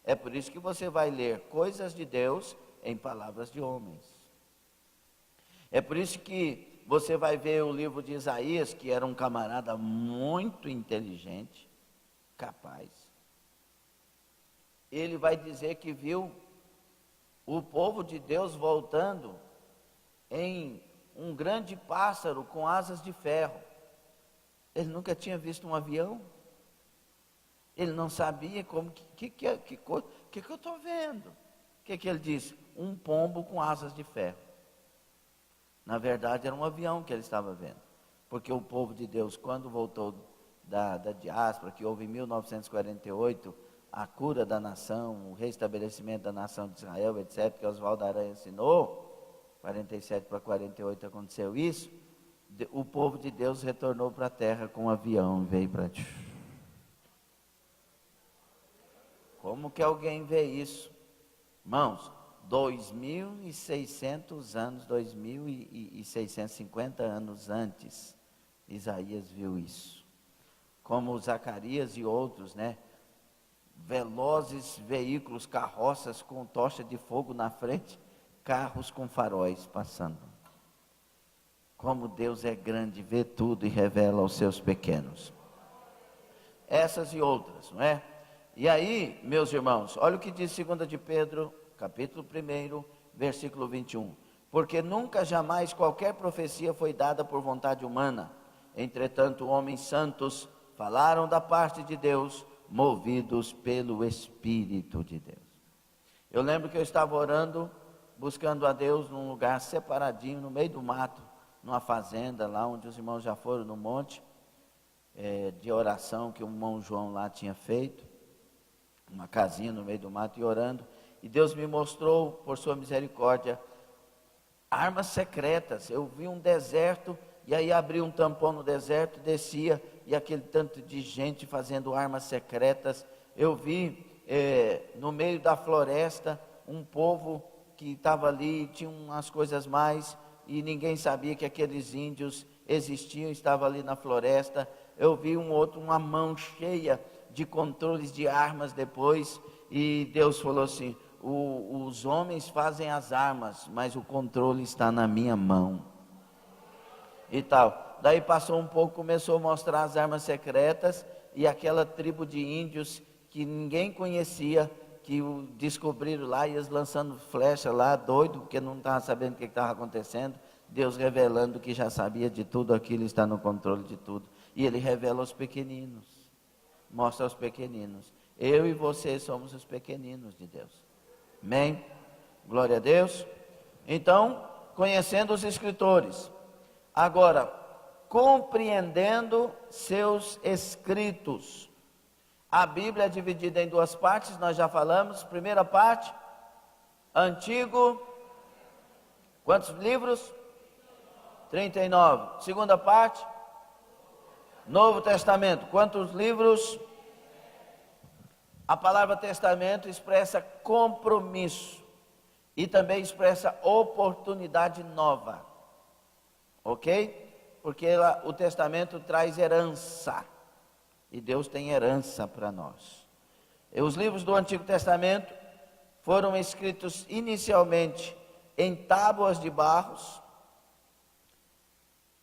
É por isso que você vai ler coisas de Deus em palavras de homens. É por isso que você vai ver o livro de Isaías, que era um camarada muito inteligente, capaz. Ele vai dizer que viu o povo de Deus voltando em um grande pássaro com asas de ferro. Ele nunca tinha visto um avião. Ele não sabia como, que eu estou vendo? O que ele disse? Um pombo com asas de ferro. Na verdade era um avião que ele estava vendo. Porque o povo de Deus, quando voltou da diáspora, que houve em 1948, a cura da nação, o restabelecimento da nação de Israel, etc., que Oswaldo Aranha ensinou, 47 para 48 aconteceu isso, o povo de Deus retornou para a terra com um avião, veio para... Como que alguém vê isso? Irmãos, 2.600 anos, 2.650 anos antes, Isaías viu isso. Como Zacarias e outros, né? Velozes veículos, carroças com tocha de fogo na frente, carros com faróis passando. Como Deus é grande, vê tudo e revela aos seus pequenos. Essas e outras, não é? E aí, meus irmãos, olha o que diz 2 de Pedro, capítulo 1, versículo 21. Porque nunca jamais qualquer profecia foi dada por vontade humana. Entretanto, homens santos falaram da parte de Deus, movidos pelo Espírito de Deus. Eu lembro que eu estava orando, buscando a Deus num lugar separadinho, no meio do mato, numa fazenda, lá onde os irmãos já foram no monte, de oração que o irmão João lá tinha feito, uma casinha no meio do mato e orando, e Deus me mostrou, por sua misericórdia, armas secretas. Eu vi um deserto, e aí abri um tampão no deserto, descia, e aquele tanto de gente fazendo armas secretas. Eu vi no meio da floresta, um povo que estava ali, tinha umas coisas mais, e ninguém sabia que aqueles índios existiam, estavam ali na floresta. Eu vi uma mão cheia de controles de armas depois, e Deus falou assim, os homens fazem as armas, mas o controle está na minha mão, e tal. Daí passou um pouco, começou a mostrar as armas secretas, e aquela tribo de índios, que ninguém conhecia, que descobriram lá, e eles lançando flecha lá, doido, porque não estava sabendo o que estava acontecendo, Deus revelando que já sabia de tudo aquilo, está no controle de tudo, e Ele revela aos pequeninos, mostra aos pequeninos. Eu e você somos os pequeninos de Deus. Amém? Glória a Deus. Então, conhecendo os escritores. Agora, compreendendo seus escritos. A Bíblia é dividida em duas partes, nós já falamos. Primeira parte, Antigo. Quantos livros? 39. Segunda parte, Novo Testamento. Quantos livros? A palavra testamento expressa compromisso e também expressa oportunidade nova, ok? Porque o testamento traz herança, e Deus tem herança para nós. E os livros do Antigo Testamento foram escritos inicialmente em tábuas de barros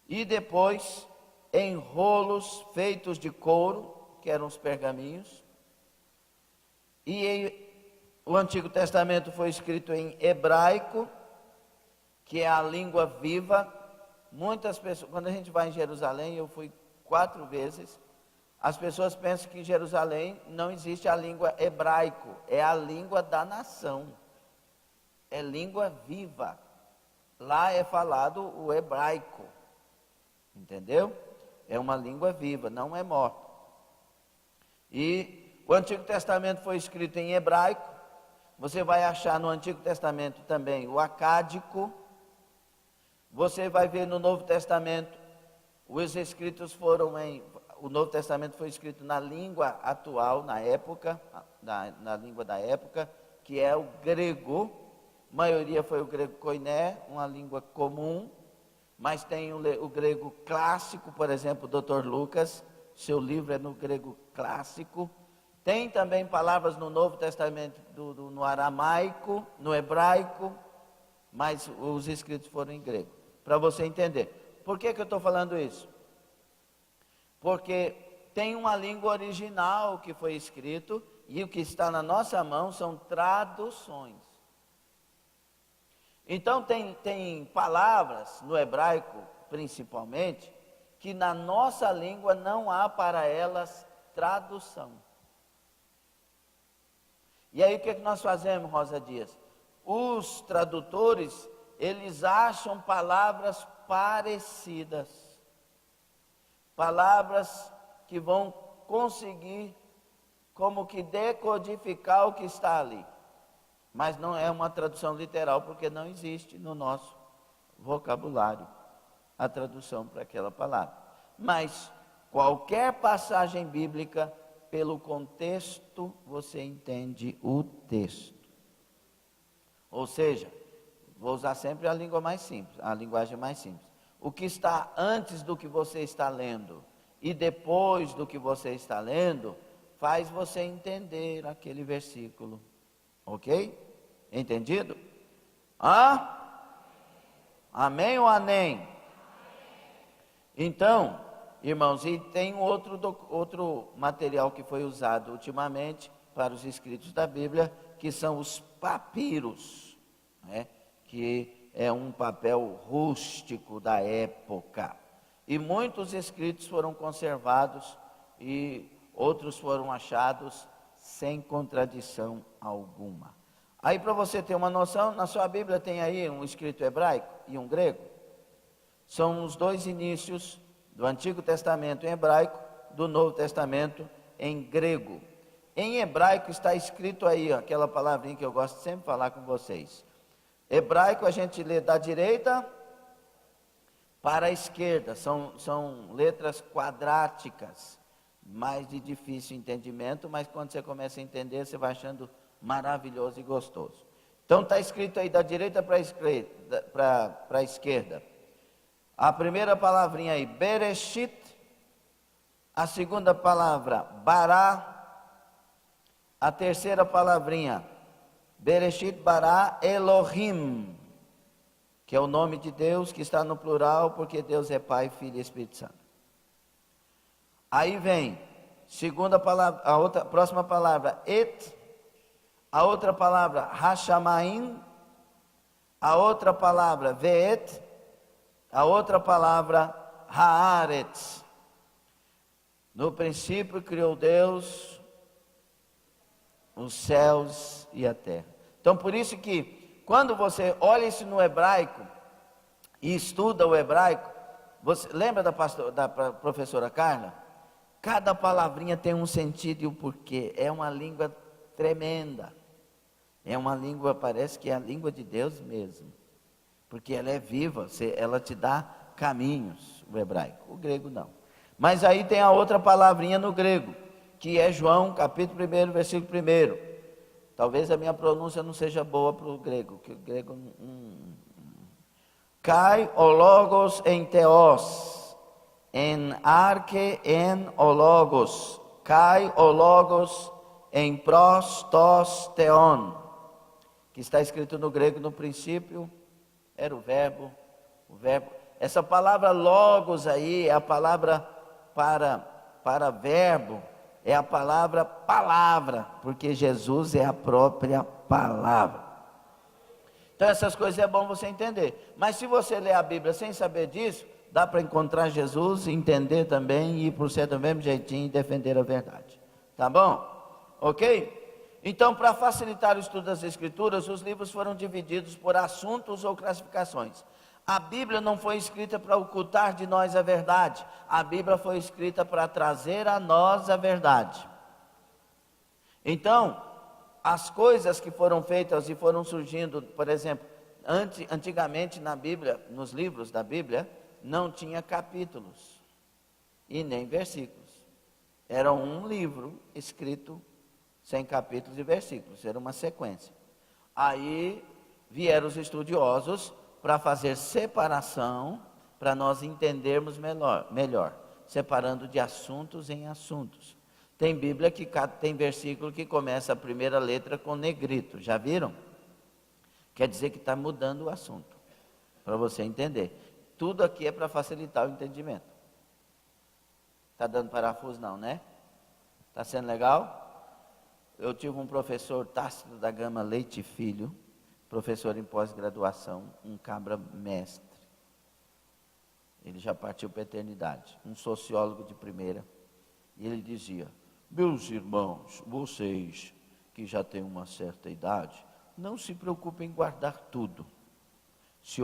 e depois em rolos feitos de couro, que eram os pergaminhos. E o Antigo Testamento foi escrito em hebraico, que é a língua viva. Muitas pessoas, quando a gente vai em Jerusalém, eu fui 4 vezes, as pessoas pensam que em Jerusalém não existe a língua hebraico, é a língua da nação, é língua viva. Lá é falado o hebraico, entendeu? é uma língua viva, não é morta. E o Antigo Testamento foi escrito em hebraico. Você vai achar no Antigo Testamento também o acádico. Você vai ver no Novo Testamento, os escritos foram em... O Novo Testamento foi escrito na língua atual, na época, na língua da época, que é o grego. A maioria foi o grego koiné, uma língua comum. Mas tem o grego clássico, por exemplo, o Dr. Lucas, seu livro é no grego clássico. Tem também palavras no Novo Testamento no aramaico, no hebraico, mas os escritos foram em grego. Para você entender. Por que eu estou falando isso? Porque tem uma língua original que foi escrito, e o que está na nossa mão são traduções. Então tem palavras, no hebraico principalmente, que na nossa língua não há para elas tradução. E aí o que nós fazemos, Rosa Dias? Os tradutores, eles acham palavras parecidas. Palavras que vão conseguir como que decodificar o que está ali. Mas não é uma tradução literal, porque não existe no nosso vocabulário a tradução para aquela palavra. Mas qualquer passagem bíblica, pelo contexto, você entende o texto. Ou seja, vou usar sempre a língua mais simples, a linguagem mais simples. O que está antes do que você está lendo e depois do que você está lendo, faz você entender aquele versículo. Ok? Entendido? Amém ou amém? Então, irmãos, e tem outro material que foi usado ultimamente para os escritos da Bíblia, que são os papiros, né? Que é um papel rústico da época. E muitos escritos foram conservados e outros foram achados sem contradição alguma. Aí, para você ter uma noção, na sua Bíblia tem aí um escrito hebraico e um grego. São os dois inícios do Antigo Testamento em hebraico, do Novo Testamento em grego. Em hebraico está escrito aí, ó, aquela palavrinha que eu gosto sempre de falar com vocês. Hebraico a gente lê da direita para a esquerda, são letras quadráticas, mais de difícil entendimento, mas quando você começa a entender, você vai achando maravilhoso e gostoso. Então está escrito aí da direita para a esquerda. A primeira palavrinha aí, Bereshit. A segunda palavra, Bará. A terceira palavrinha, Bereshit Bará Elohim, que é o nome de Deus, que está no plural, porque Deus é Pai, Filho e Espírito Santo. Aí vem, segunda palavra, próxima palavra, Et. A outra palavra, Hashamaim. A outra palavra, Veet. A outra palavra, Haaretz. No princípio criou Deus os céus e a terra. Então, por isso que, quando você olha isso no hebraico e estuda o hebraico, você lembra da professora Carla? Cada palavrinha tem um sentido e um porquê. É uma língua tremenda. É uma língua, parece que é a língua de Deus mesmo. Porque ela é viva, ela te dá caminhos, o hebraico. O grego não. Mas aí tem a outra palavrinha no grego, que é João, capítulo 1, versículo 1. Talvez a minha pronúncia não seja boa para o grego, que o grego... Kai o logos en theos, en arche en o logos, kai o logos en pros tos theon, que está escrito no grego no princípio, era o verbo. Essa palavra logos aí é a palavra para verbo, é a palavra, porque Jesus é a própria palavra. Então essas coisas é bom você entender. Mas se você ler a Bíblia sem saber disso, dá para encontrar Jesus, entender também, e ir para o céu do mesmo jeitinho e defender a verdade. Tá bom? Ok? Então, para facilitar o estudo das Escrituras, os livros foram divididos por assuntos ou classificações. A Bíblia não foi escrita para ocultar de nós a verdade. A Bíblia foi escrita para trazer a nós a verdade. Então, as coisas que foram feitas e foram surgindo, por exemplo, antigamente na Bíblia, nos livros da Bíblia, não tinha capítulos e nem versículos. Era um livro escrito sem capítulos e versículos, era uma sequência. Aí vieram os estudiosos para fazer separação, para nós entendermos melhor, separando de assuntos em assuntos. Tem Bíblia que tem versículo que começa a primeira letra com negrito, já viram? Quer dizer que está mudando o assunto, para você entender. Tudo aqui é para facilitar o entendimento. Está dando parafuso não, né? Está sendo legal? Eu tive um professor, Tácito da Gama Leite Filho, professor em pós-graduação, um cabra mestre. Ele já partiu para a eternidade, um sociólogo de primeira. E ele dizia: meus irmãos, vocês que já têm uma certa idade, não se preocupem em guardar tudo. Se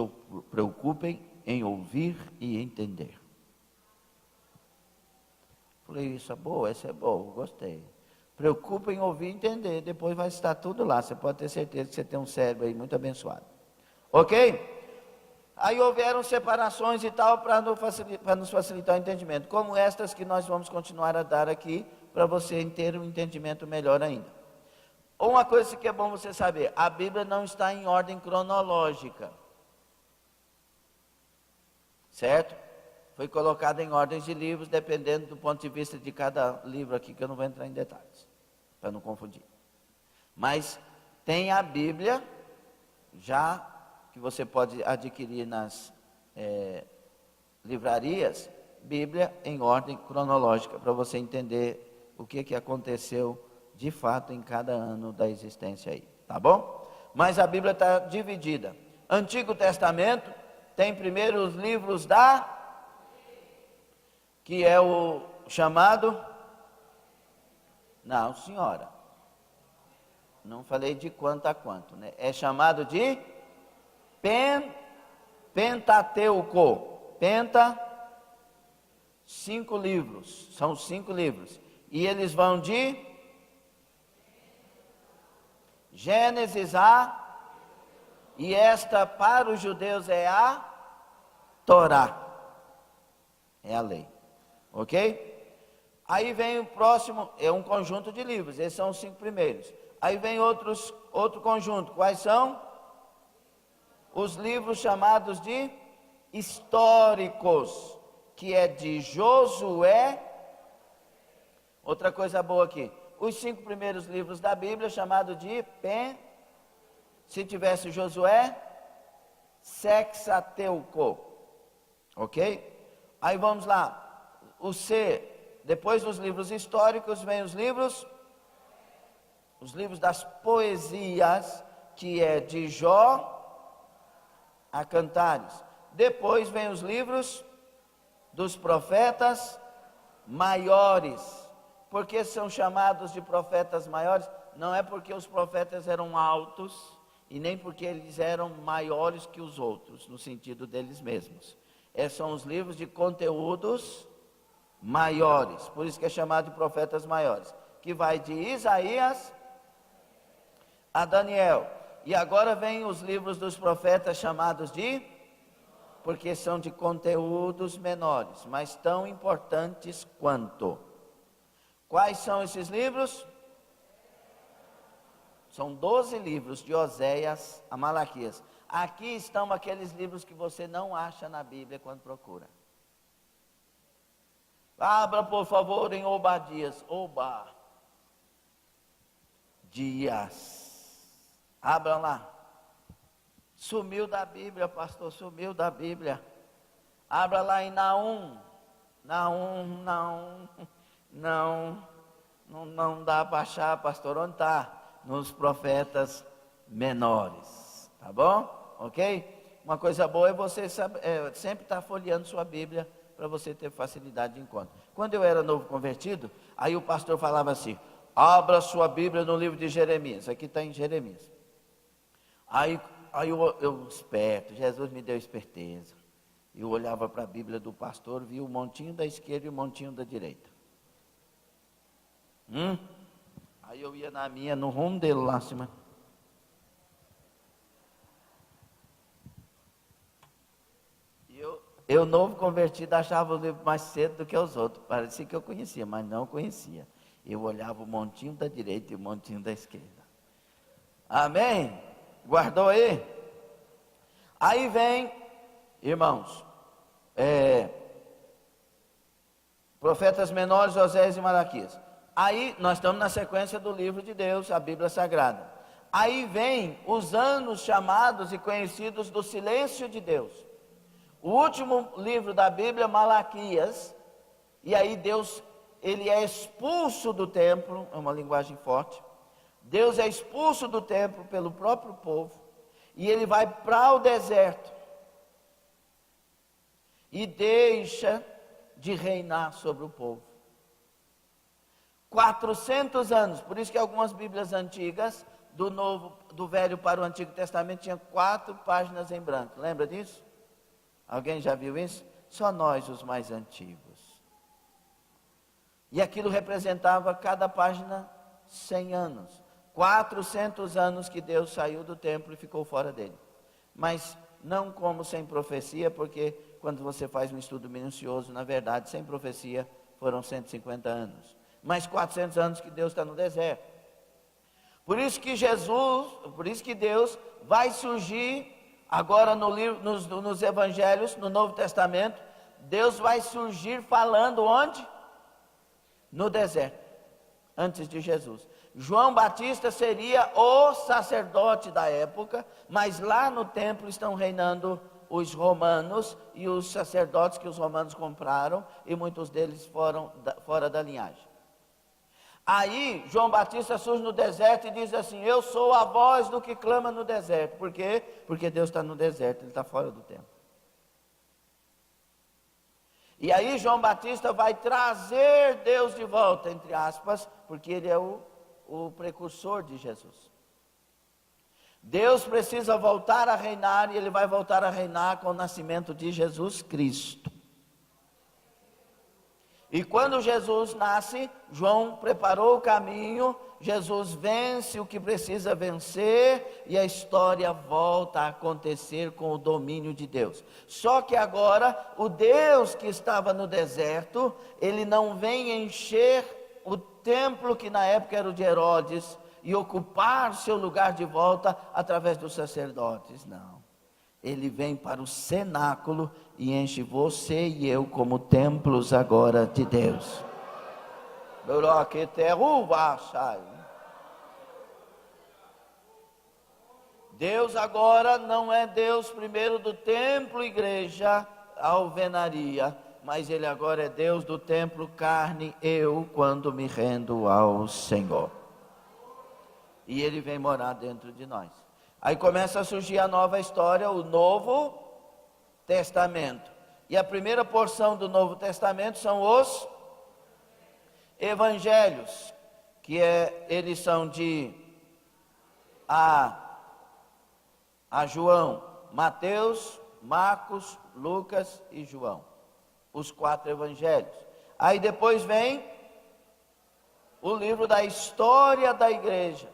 preocupem em ouvir e entender. Falei, isso é boa, essa é boa, gostei. Preocupem em ouvir e entender, depois vai estar tudo lá. Você pode ter certeza que você tem um cérebro aí muito abençoado. Ok? Aí houveram separações e tal para nos facilitar o entendimento, como estas que nós vamos continuar a dar aqui, para você ter um entendimento melhor ainda. Uma coisa que é bom você saber, a Bíblia não está em ordem cronológica, certo? Foi colocada em ordens de livros, dependendo do ponto de vista de cada livro aqui, que eu não vou entrar em detalhes, para não confundir. Mas tem a Bíblia, já que você pode adquirir nas livrarias, Bíblia em ordem cronológica, para você entender o que aconteceu de fato em cada ano da existência aí, tá bom? Mas a Bíblia está dividida. Antigo Testamento tem primeiro os livros que é o chamado, não senhora, não falei de quanto a quanto, né? É chamado de Pentateuco. 5 livros, são 5 livros, e eles vão de Gênesis e esta para os judeus é a Torá, é a lei, ok? Aí vem o próximo, é um conjunto de livros, esses são os 5 primeiros. Aí vem outro conjunto, quais são? Os livros chamados de históricos, que é de Josué. Outra coisa boa aqui, os 5 primeiros livros da Bíblia, chamado de se tivesse Josué, Sexateuco, ok? Aí vamos lá, o C, depois dos livros históricos, vem os livros das poesias, que é de Jó a Cantares. Depois vem os livros dos profetas maiores. Por que são chamados de profetas maiores? Não é porque os profetas eram altos, e nem porque eles eram maiores que os outros, no sentido deles mesmos. São os livros de conteúdos maiores, por isso que é chamado de profetas maiores, que vai de Isaías a Daniel. E agora vem os livros dos profetas chamados porque são de conteúdos menores, mas tão importantes quanto. Quais são esses livros? São 12 livros, de Oséias a Malaquias. Aqui estão aqueles livros que você não acha na Bíblia quando procura. Abra, por favor, em Obadias. Dias. Abra lá. Sumiu da Bíblia, pastor, sumiu da Bíblia. Abra lá em Naum. Não dá para achar, pastor, onde está? Nos profetas menores, tá bom? Ok? Uma coisa boa é você sempre estar folheando sua Bíblia, para você ter facilidade de encontro. Quando eu era novo convertido, aí o pastor falava assim: abra sua Bíblia no livro de Jeremias. Aqui está em Jeremias. Aí Aí eu esperto, Jesus me deu esperteza. Eu olhava para a Bíblia do pastor, via o montinho da esquerda e o montinho da direita. Aí eu ia na minha, no rumo dele lá acima. Eu novo convertido, achava o livro mais cedo do que os outros. Parecia que eu conhecia, mas não conhecia. Eu olhava o montinho da direita e o montinho da esquerda. Amém? Guardou aí? Aí vem, irmãos, profetas menores, Osés e Malaquias. Aí nós estamos na sequência do livro de Deus, a Bíblia Sagrada. Aí vem os anos chamados e conhecidos do silêncio de Deus. O último livro da Bíblia, Malaquias, e aí Deus, ele é expulso do templo, é uma linguagem forte. Deus é expulso do templo pelo próprio povo, e ele vai para o deserto, e deixa de reinar sobre o povo. 400 anos, por isso que algumas Bíblias antigas, do Velho para o Antigo Testamento, tinha 4 páginas em branco, lembra disso? Alguém já viu isso? Só nós, os mais antigos. E aquilo representava cada página 100 anos. 400 anos que Deus saiu do templo e ficou fora dele. Mas não como sem profecia, porque quando você faz um estudo minucioso, na verdade, sem profecia, foram 150 anos. Mas 400 anos que Deus está no deserto. Por isso que Deus vai surgir agora nos evangelhos, no Novo Testamento, Deus vai surgir falando onde? No deserto, antes de Jesus. João Batista seria o sacerdote da época, mas lá no templo estão reinando os romanos e os sacerdotes que os romanos compraram, e muitos deles foram fora da linhagem. Aí João Batista surge no deserto e diz assim: eu sou a voz do que clama no deserto. Por quê? Porque Deus está no deserto, ele está fora do templo. E aí João Batista vai trazer Deus de volta, entre aspas, porque ele é o precursor de Jesus. Deus precisa voltar a reinar, e ele vai voltar a reinar com o nascimento de Jesus Cristo. E quando Jesus nasce, João preparou o caminho, Jesus vence o que precisa vencer, e a história volta a acontecer com o domínio de Deus. Só que agora, o Deus que estava no deserto, ele não vem encher o templo que na época era o de Herodes, e ocupar seu lugar de volta através dos sacerdotes, não. Ele vem para o cenáculo e enche você e eu como templos agora de Deus. Deus agora não é Deus primeiro do templo, igreja, alvenaria, mas Ele agora é Deus do templo, carne, eu, quando me rendo ao Senhor. E Ele vem morar dentro de nós. Aí começa a surgir a nova história, o Novo Testamento. E a primeira porção do Novo Testamento são os Evangelhos, que eles são de a João, Mateus, Marcos, Lucas e João. Os 4 Evangelhos. Aí depois vem o livro da história da igreja,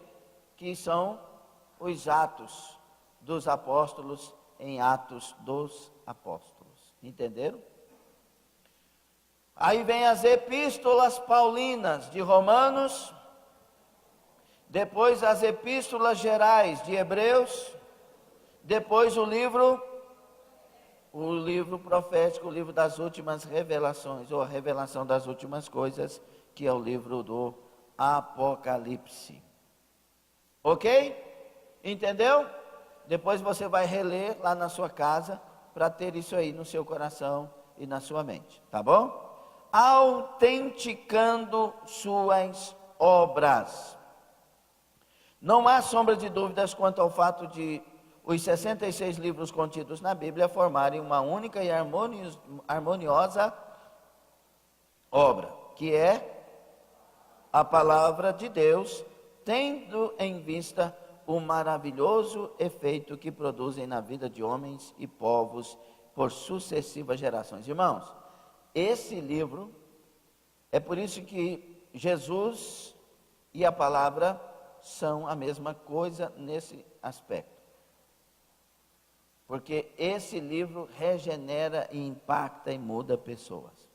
que são os Atos dos Apóstolos em Atos dos Apóstolos. Entenderam? Aí vem as epístolas paulinas de Romanos, depois as epístolas gerais de Hebreus, depois o livro profético, o livro das últimas revelações, ou a revelação das últimas coisas, que é o livro do Apocalipse. Ok? Entendeu? Depois você vai reler lá na sua casa, para ter isso aí no seu coração e na sua mente, tá bom? Autenticando suas obras. Não há sombra de dúvidas quanto ao fato de os 66 livros contidos na Bíblia formarem uma única e harmoniosa obra, que é a palavra de Deus, tendo em vista o maravilhoso efeito que produzem na vida de homens e povos por sucessivas gerações. Irmãos, esse livro, é por isso que Jesus e a palavra são a mesma coisa nesse aspecto. Porque esse livro regenera e impacta e muda pessoas.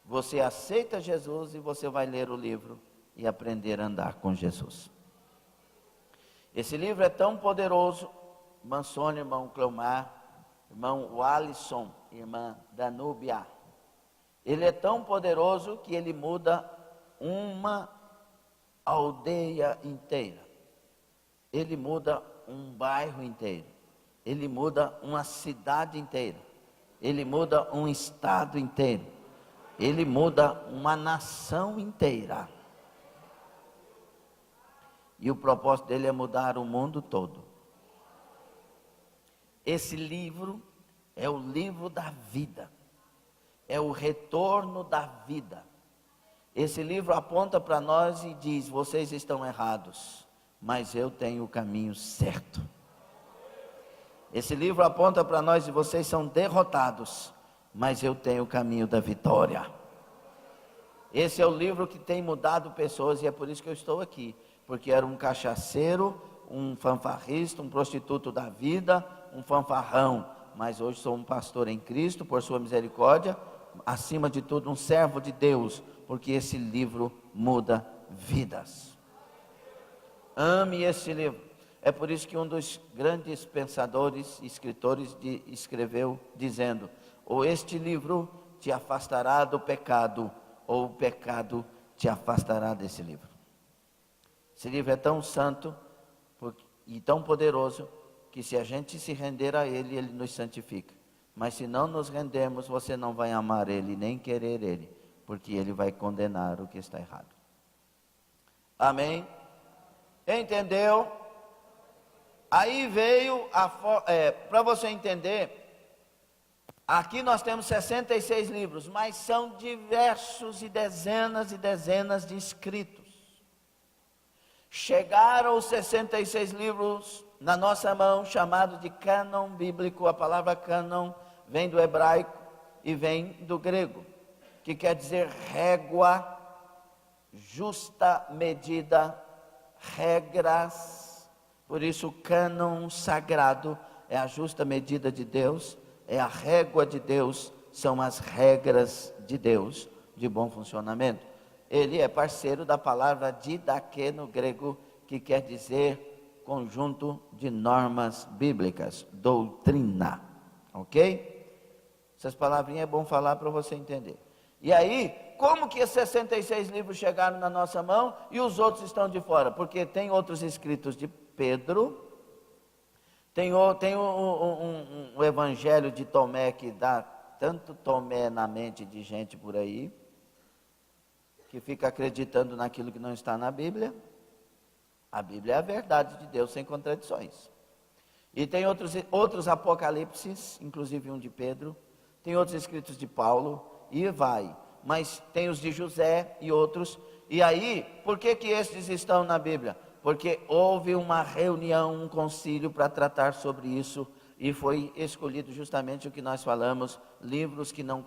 Você aceita Jesus e você vai ler o livro e aprender a andar com Jesus. Esse livro é tão poderoso, irmã Sônia, irmão Cleomar, irmão Alisson, irmã Danúbia. Ele é tão poderoso que ele muda uma aldeia inteira. Ele muda um bairro inteiro. Ele muda uma cidade inteira. Ele muda um estado inteiro. Ele muda uma nação inteira. E o propósito dele é mudar o mundo todo. Esse livro é o livro da vida. É o retorno da vida. Esse livro aponta para nós e diz: vocês estão errados, mas eu tenho o caminho certo. Esse livro aponta para nós e vocês são derrotados, mas eu tenho o caminho da vitória. Esse é o livro que tem mudado pessoas e é por isso que eu estou aqui. Porque era um cachaceiro, um fanfarrista, um prostituto da vida, um fanfarrão. Mas hoje sou um pastor em Cristo, por sua misericórdia, acima de tudo um servo de Deus, porque esse livro muda vidas. Ame esse livro. É por isso que um dos grandes pensadores, escritores, escreveu dizendo: ou este livro te afastará do pecado, ou o pecado te afastará desse livro. Esse livro é tão santo e tão poderoso, que se a gente se render a ele, ele nos santifica. Mas se não nos rendermos, você não vai amar ele, nem querer ele, porque ele vai condenar o que está errado. Amém? Entendeu? Aí veio, para você entender, aqui nós temos 66 livros, mas são diversos e dezenas de escritos. Chegaram os 66 livros na nossa mão, chamado de cânon bíblico. A palavra cânon vem do hebraico e vem do grego, que quer dizer régua, justa medida, regras. Por isso o cânon sagrado é a justa medida de Deus, é a régua de Deus, são as regras de Deus de bom funcionamento. Ele é parceiro da palavra didaquê no grego, que quer dizer conjunto de normas bíblicas, doutrina, ok? Essas palavrinhas é bom falar para você entender. E aí, como que esses 66 livros chegaram na nossa mão e os outros estão de fora? Porque tem outros escritos de Pedro, tem o evangelho de Tomé, que dá tanto Tomé na mente de gente por aí, que fica acreditando naquilo que não está na Bíblia. A Bíblia é a verdade de Deus sem contradições. E tem outros apocalipses, inclusive um de Pedro, tem outros escritos de Paulo, e vai. Mas tem os de José e outros. E aí, por que estes estão na Bíblia? Porque houve uma reunião, um concílio para tratar sobre isso, e foi escolhido justamente o que nós falamos, livros que não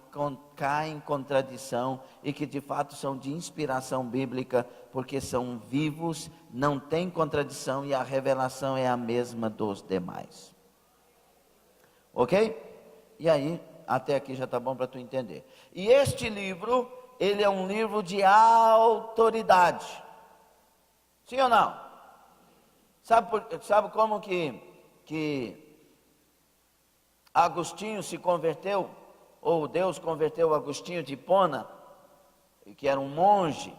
caem em contradição e que de fato são de inspiração bíblica, porque são vivos, não tem contradição e a revelação é a mesma dos demais. Ok? E aí, até aqui já está bom para tu entender. E este livro, ele é um livro de autoridade. Sim ou não? Sabe como que Agostinho se converteu, ou Deus converteu Agostinho de Hipona, que era um monge?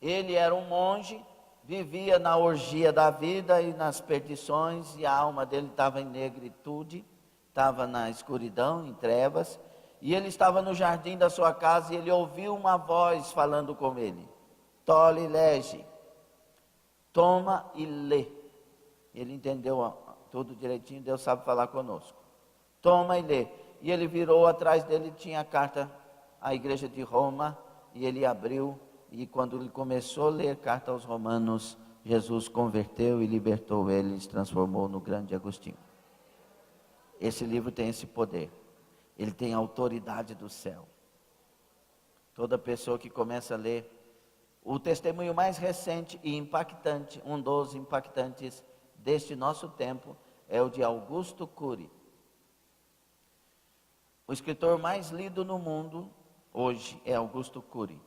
Ele era um monge, vivia na orgia da vida e nas perdições, e a alma dele estava em negritude, estava na escuridão, em trevas, e ele estava no jardim da sua casa, e ele ouviu uma voz falando com ele: tole lege, toma e lê. Ele entendeu tudo direitinho, Deus sabe falar conosco. Toma e lê. E ele virou, atrás dele tinha a carta à igreja de Roma, e ele abriu, e quando ele começou a ler a carta aos Romanos, Jesus converteu e libertou ele e se transformou no grande Agostinho. Esse livro tem esse poder. Ele tem a autoridade do céu. Toda pessoa que começa a ler, o testemunho mais recente e impactante, um dos impactantes deste nosso tempo, é o de Augusto Cury. O escritor mais lido no mundo hoje é Augusto Cury.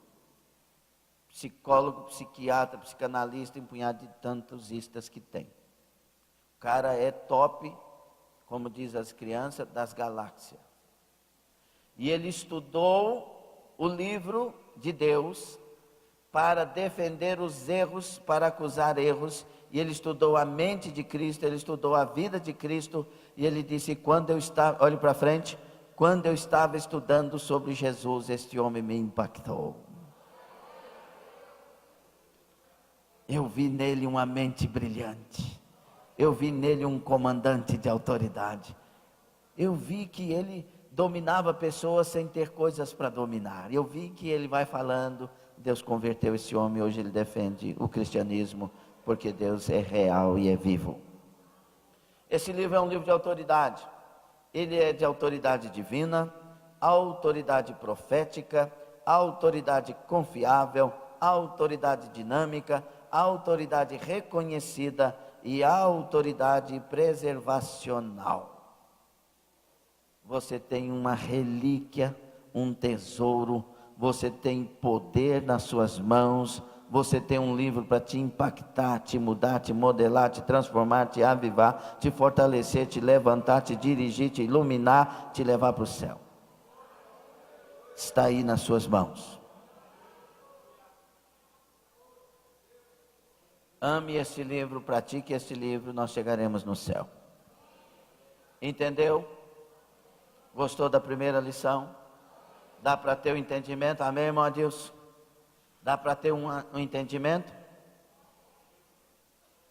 Psicólogo, psiquiatra, psicanalista, empunhado de tantos istas que tem. O cara é top, como diz as crianças, das galáxias. E ele estudou o livro de Deus para defender os erros, para acusar erros. E ele estudou a mente de Cristo, ele estudou a vida de Cristo. E ele disse, olhe para frente, quando eu estava estudando sobre Jesus, este homem me impactou. Eu vi nele uma mente brilhante. Eu vi nele um comandante de autoridade. Eu vi que ele dominava pessoas sem ter coisas para dominar. Eu vi que ele vai falando, Deus converteu esse homem, hoje ele defende o cristianismo, porque Deus é real e é vivo. Esse livro é um livro de autoridade. Ele é de autoridade divina, autoridade profética, autoridade confiável, autoridade dinâmica, autoridade reconhecida e autoridade preservacional. Você tem uma relíquia, um tesouro, você tem poder nas suas mãos, você tem um livro para te impactar, te mudar, te modelar, te transformar, te avivar, te fortalecer, te levantar, te dirigir, te iluminar, te levar para o céu. Está aí nas suas mãos. Ame este livro, pratique este livro, nós chegaremos no céu. Entendeu? Gostou da primeira lição? Dá para ter o entendimento? Amém, irmão Adilson? Dá para ter um entendimento?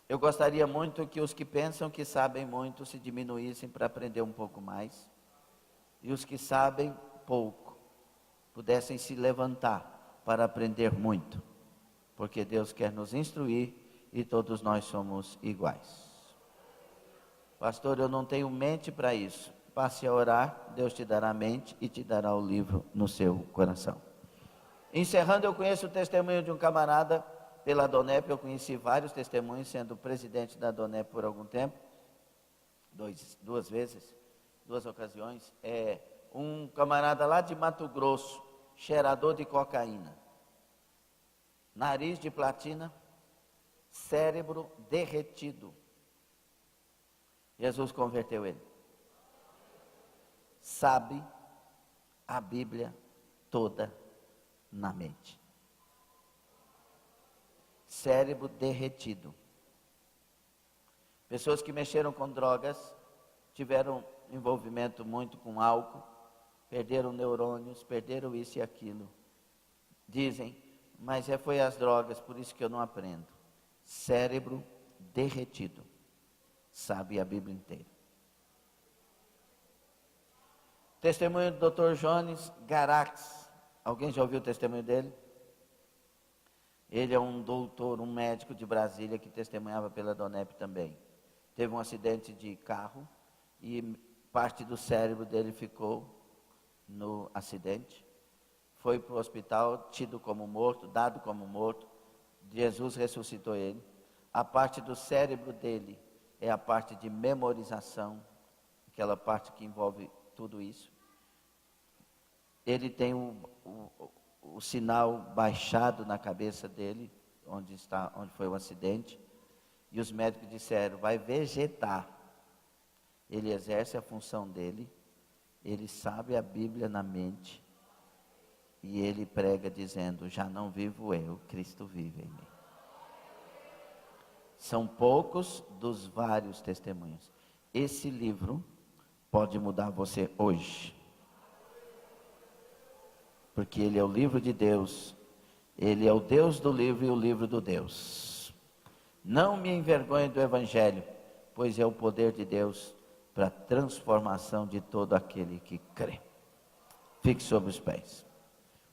Eu gostaria muito que os que pensam que sabem muito se diminuíssem para aprender um pouco mais. E os que sabem pouco pudessem se levantar para aprender muito. Porque Deus quer nos instruir e todos nós somos iguais. Pastor, eu não tenho mente para isso. Passe a orar, Deus te dará mente e te dará o livro no seu coração. Encerrando, eu conheço o testemunho de um camarada pela Donep. Eu conheci vários testemunhos, sendo presidente da Donep por algum tempo. Duas vezes, duas ocasiões. Um camarada lá de Mato Grosso, cheirador de cocaína. Nariz de platina, cérebro derretido. Jesus converteu ele. Sabe a Bíblia toda na mente. Cérebro derretido. Pessoas que mexeram com drogas, tiveram envolvimento muito com álcool, perderam neurônios, perderam isso e aquilo. Dizem, mas foi as drogas, por isso que eu não aprendo. Cérebro derretido. Sabe a Bíblia inteira. Testemunho do Dr. Jones Garax. Alguém já ouviu o testemunho dele? Ele é um doutor, um médico de Brasília que testemunhava pela Donep também. Teve um acidente de carro e parte do cérebro dele ficou no acidente. Foi para o hospital, tido como morto, dado como morto. Jesus ressuscitou ele. A parte do cérebro dele é a parte de memorização, aquela parte que envolve tudo isso. Ele tem o sinal baixado na cabeça dele, onde foi o acidente, e os médicos disseram, vai vegetar. Ele exerce a função dele, ele sabe a Bíblia na mente, e ele prega dizendo, já não vivo eu, Cristo vive em mim. São poucos dos vários testemunhos. Esse livro pode mudar você hoje. Porque ele é o livro de Deus. Ele é o Deus do livro e o livro do Deus. Não me envergonhe do Evangelho, pois é o poder de Deus para a transformação de todo aquele que crê. Fique sobre os pés.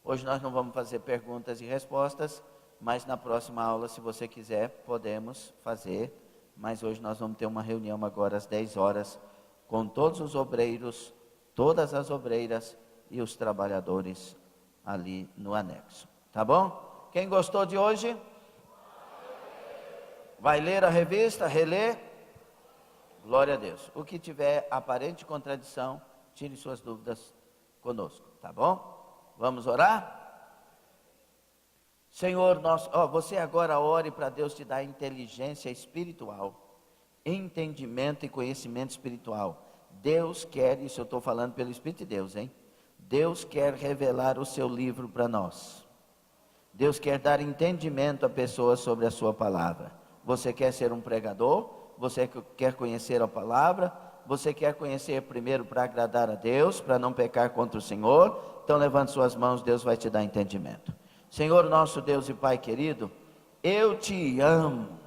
Hoje nós não vamos fazer perguntas e respostas, mas na próxima aula, se você quiser, podemos fazer. Mas hoje nós vamos ter uma reunião agora às 10 horas, com todos os obreiros, todas as obreiras e os trabalhadores ali no anexo. Tá bom? Quem gostou de hoje? Vai ler a revista, reler? Glória a Deus. O que tiver aparente contradição, tire suas dúvidas conosco, tá bom? Vamos orar? Senhor, você agora ore para Deus te dar inteligência espiritual, entendimento e conhecimento espiritual. Deus quer, isso eu estou falando pelo Espírito de Deus, hein? Deus quer revelar o seu livro para nós. Deus quer dar entendimento a pessoas sobre a sua palavra. Você quer ser um pregador? Você quer conhecer a palavra? Você quer conhecer primeiro para agradar a Deus, para não pecar contra o Senhor? Então levante suas mãos, Deus vai te dar entendimento. Senhor nosso Deus e Pai querido, eu te amo.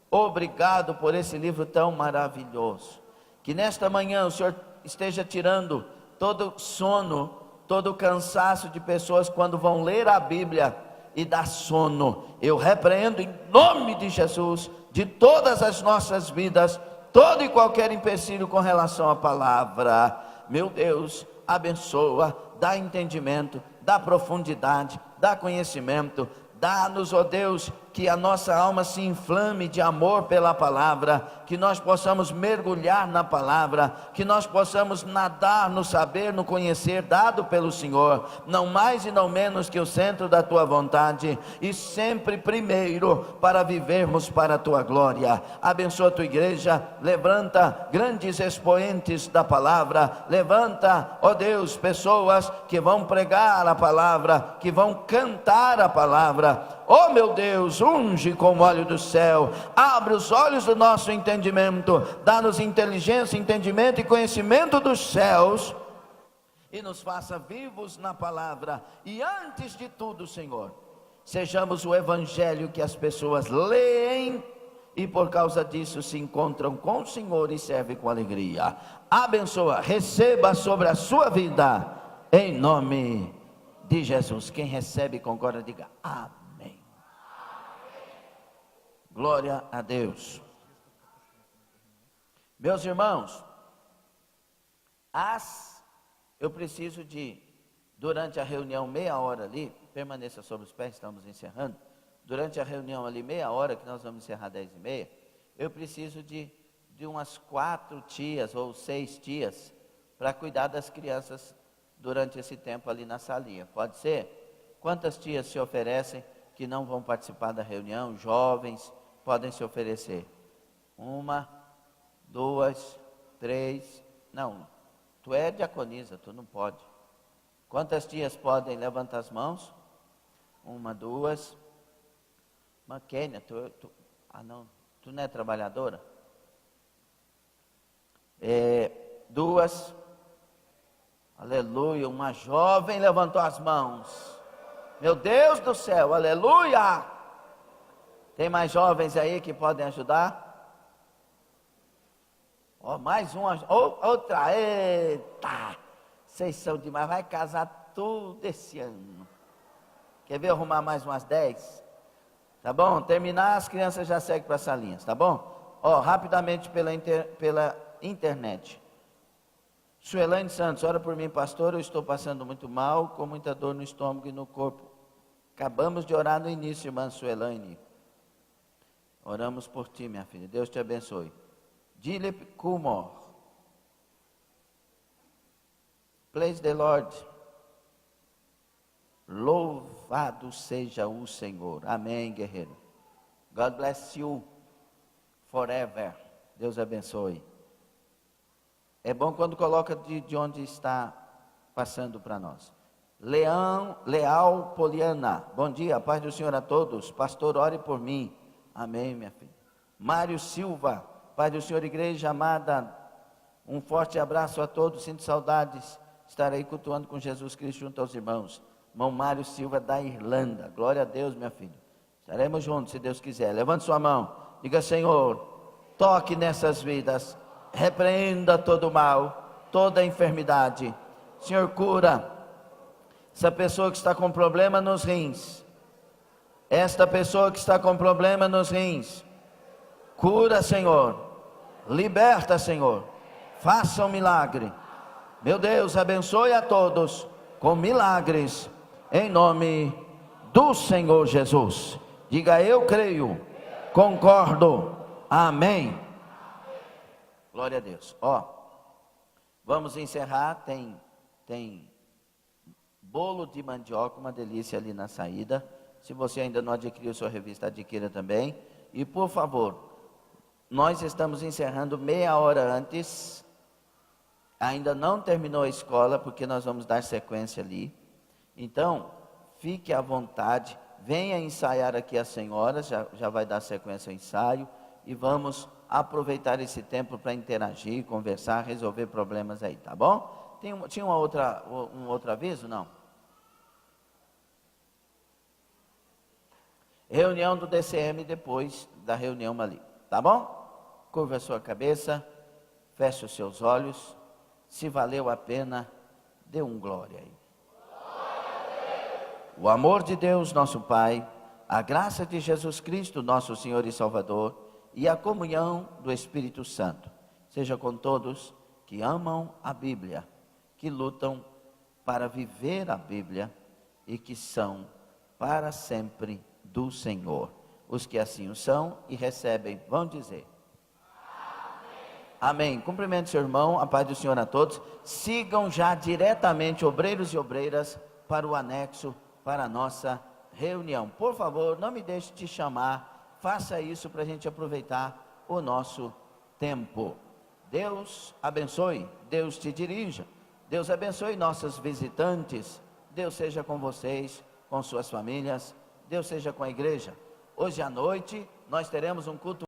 Obrigado por esse livro tão maravilhoso. Que nesta manhã o Senhor esteja tirando todo sono, todo cansaço de pessoas quando vão ler a Bíblia e dá sono. Eu repreendo em nome de Jesus, de todas as nossas vidas, todo e qualquer empecilho com relação à palavra. Meu Deus, abençoa, dá entendimento, dá profundidade, dá conhecimento, dá-nos, ó Deus, que a nossa alma se inflame de amor pela palavra, que nós possamos mergulhar na palavra, que nós possamos nadar no saber, no conhecer dado pelo Senhor, não mais e não menos que o centro da tua vontade, e sempre primeiro para vivermos para a tua glória. Abençoa a tua igreja, levanta grandes expoentes da palavra, levanta, ó Deus, pessoas que vão pregar a palavra, que vão cantar a palavra. Oh meu Deus, unge com o óleo do céu, abre os olhos do nosso entendimento, dá-nos inteligência, entendimento e conhecimento dos céus, e nos faça vivos na palavra, e antes de tudo, Senhor, sejamos o evangelho que as pessoas leem, e por causa disso se encontram com o Senhor e servem com alegria. Abençoa, receba sobre a sua vida, em nome de Jesus. Quem recebe concorda, diga amém. Glória a Deus. Meus irmãos, eu preciso durante a reunião, meia hora ali, permaneça sobre os pés, estamos encerrando. Durante a reunião ali, meia hora, que nós vamos encerrar 10h30, eu preciso de umas 4 tias ou 6 tias para cuidar das crianças durante esse tempo ali na salinha. Pode ser? Quantas tias se oferecem que não vão participar da reunião? Jovens podem se oferecer. 1, 2, 3. Não, tu é diaconisa, tu não pode. Quantas tias podem? Levanta as mãos. 1, 2. Maquênia, tu não é trabalhadora? 2. Aleluia, uma jovem levantou as mãos. Meu Deus do céu, aleluia. Tem mais jovens aí que podem ajudar? Mais uma, outra, eita, vocês são demais, vai casar tudo esse ano. Quer ver arrumar mais umas 10? Tá bom? Terminar, as crianças já seguem para as salinhas, tá bom? Rapidamente pela internet. Suelane Santos, ora por mim, pastor, eu estou passando muito mal, com muita dor no estômago e no corpo. Acabamos de orar no início, irmã Suelane. Oramos por ti, minha filha, Deus te abençoe. Dilip Kumor. Praise the Lord. Louvado seja o Senhor. Amém, guerreiro. God bless you forever. Deus abençoe. É bom quando coloca de onde está passando para nós. Leal Poliana. Bom dia, paz do Senhor a todos. Pastor, ore por mim. Amém, minha filha. Mário Silva. Paz do Senhor, igreja amada. Um forte abraço a todos. Sinto saudades. Estarei cultuando com Jesus Cristo junto aos irmãos. Irmão Mário Silva da Irlanda. Glória a Deus, minha filha. Estaremos juntos, se Deus quiser. Levante sua mão. Diga, Senhor, toque nessas vidas. Repreenda todo o mal, toda a enfermidade. Senhor, cura essa pessoa que está com problema nos rins. Esta pessoa que está com problema nos rins, cura, Senhor. Liberta, Senhor. Faça um milagre. Meu Deus, abençoe a todos com milagres, em nome do Senhor Jesus. Diga: eu creio, concordo, amém. Glória a Deus. Vamos encerrar. Tem bolo de mandioca, uma delícia ali na saída. Se você ainda não adquiriu sua revista, adquira também. E por favor, nós estamos encerrando meia hora antes. Ainda não terminou a escola, porque nós vamos dar sequência ali. Então, fique à vontade. Venha ensaiar aqui as senhoras, já vai dar sequência ao ensaio. E vamos aproveitar esse tempo para interagir, conversar, resolver problemas aí, tá bom? Tinha um outro aviso? Não? Reunião do DCM depois da reunião ali, tá bom? Curva a sua cabeça, feche os seus olhos. Se valeu a pena, dê um glória aí. O amor de Deus, nosso Pai, a graça de Jesus Cristo, nosso Senhor e Salvador, e a comunhão do Espírito Santo, seja com todos que amam a Bíblia, que lutam para viver a Bíblia e que são para sempre do Senhor. Os que assim o são e recebem, vão dizer: amém. Cumprimente seu irmão, a paz do Senhor a todos. Sigam já diretamente, obreiros e obreiras, para o anexo, para a nossa reunião. Por favor, não me deixe te chamar, faça isso para a gente aproveitar o nosso tempo. Deus abençoe, Deus te dirija, Deus abençoe nossos visitantes, Deus seja com vocês, com suas famílias, Deus seja com a igreja. Hoje à noite nós teremos um culto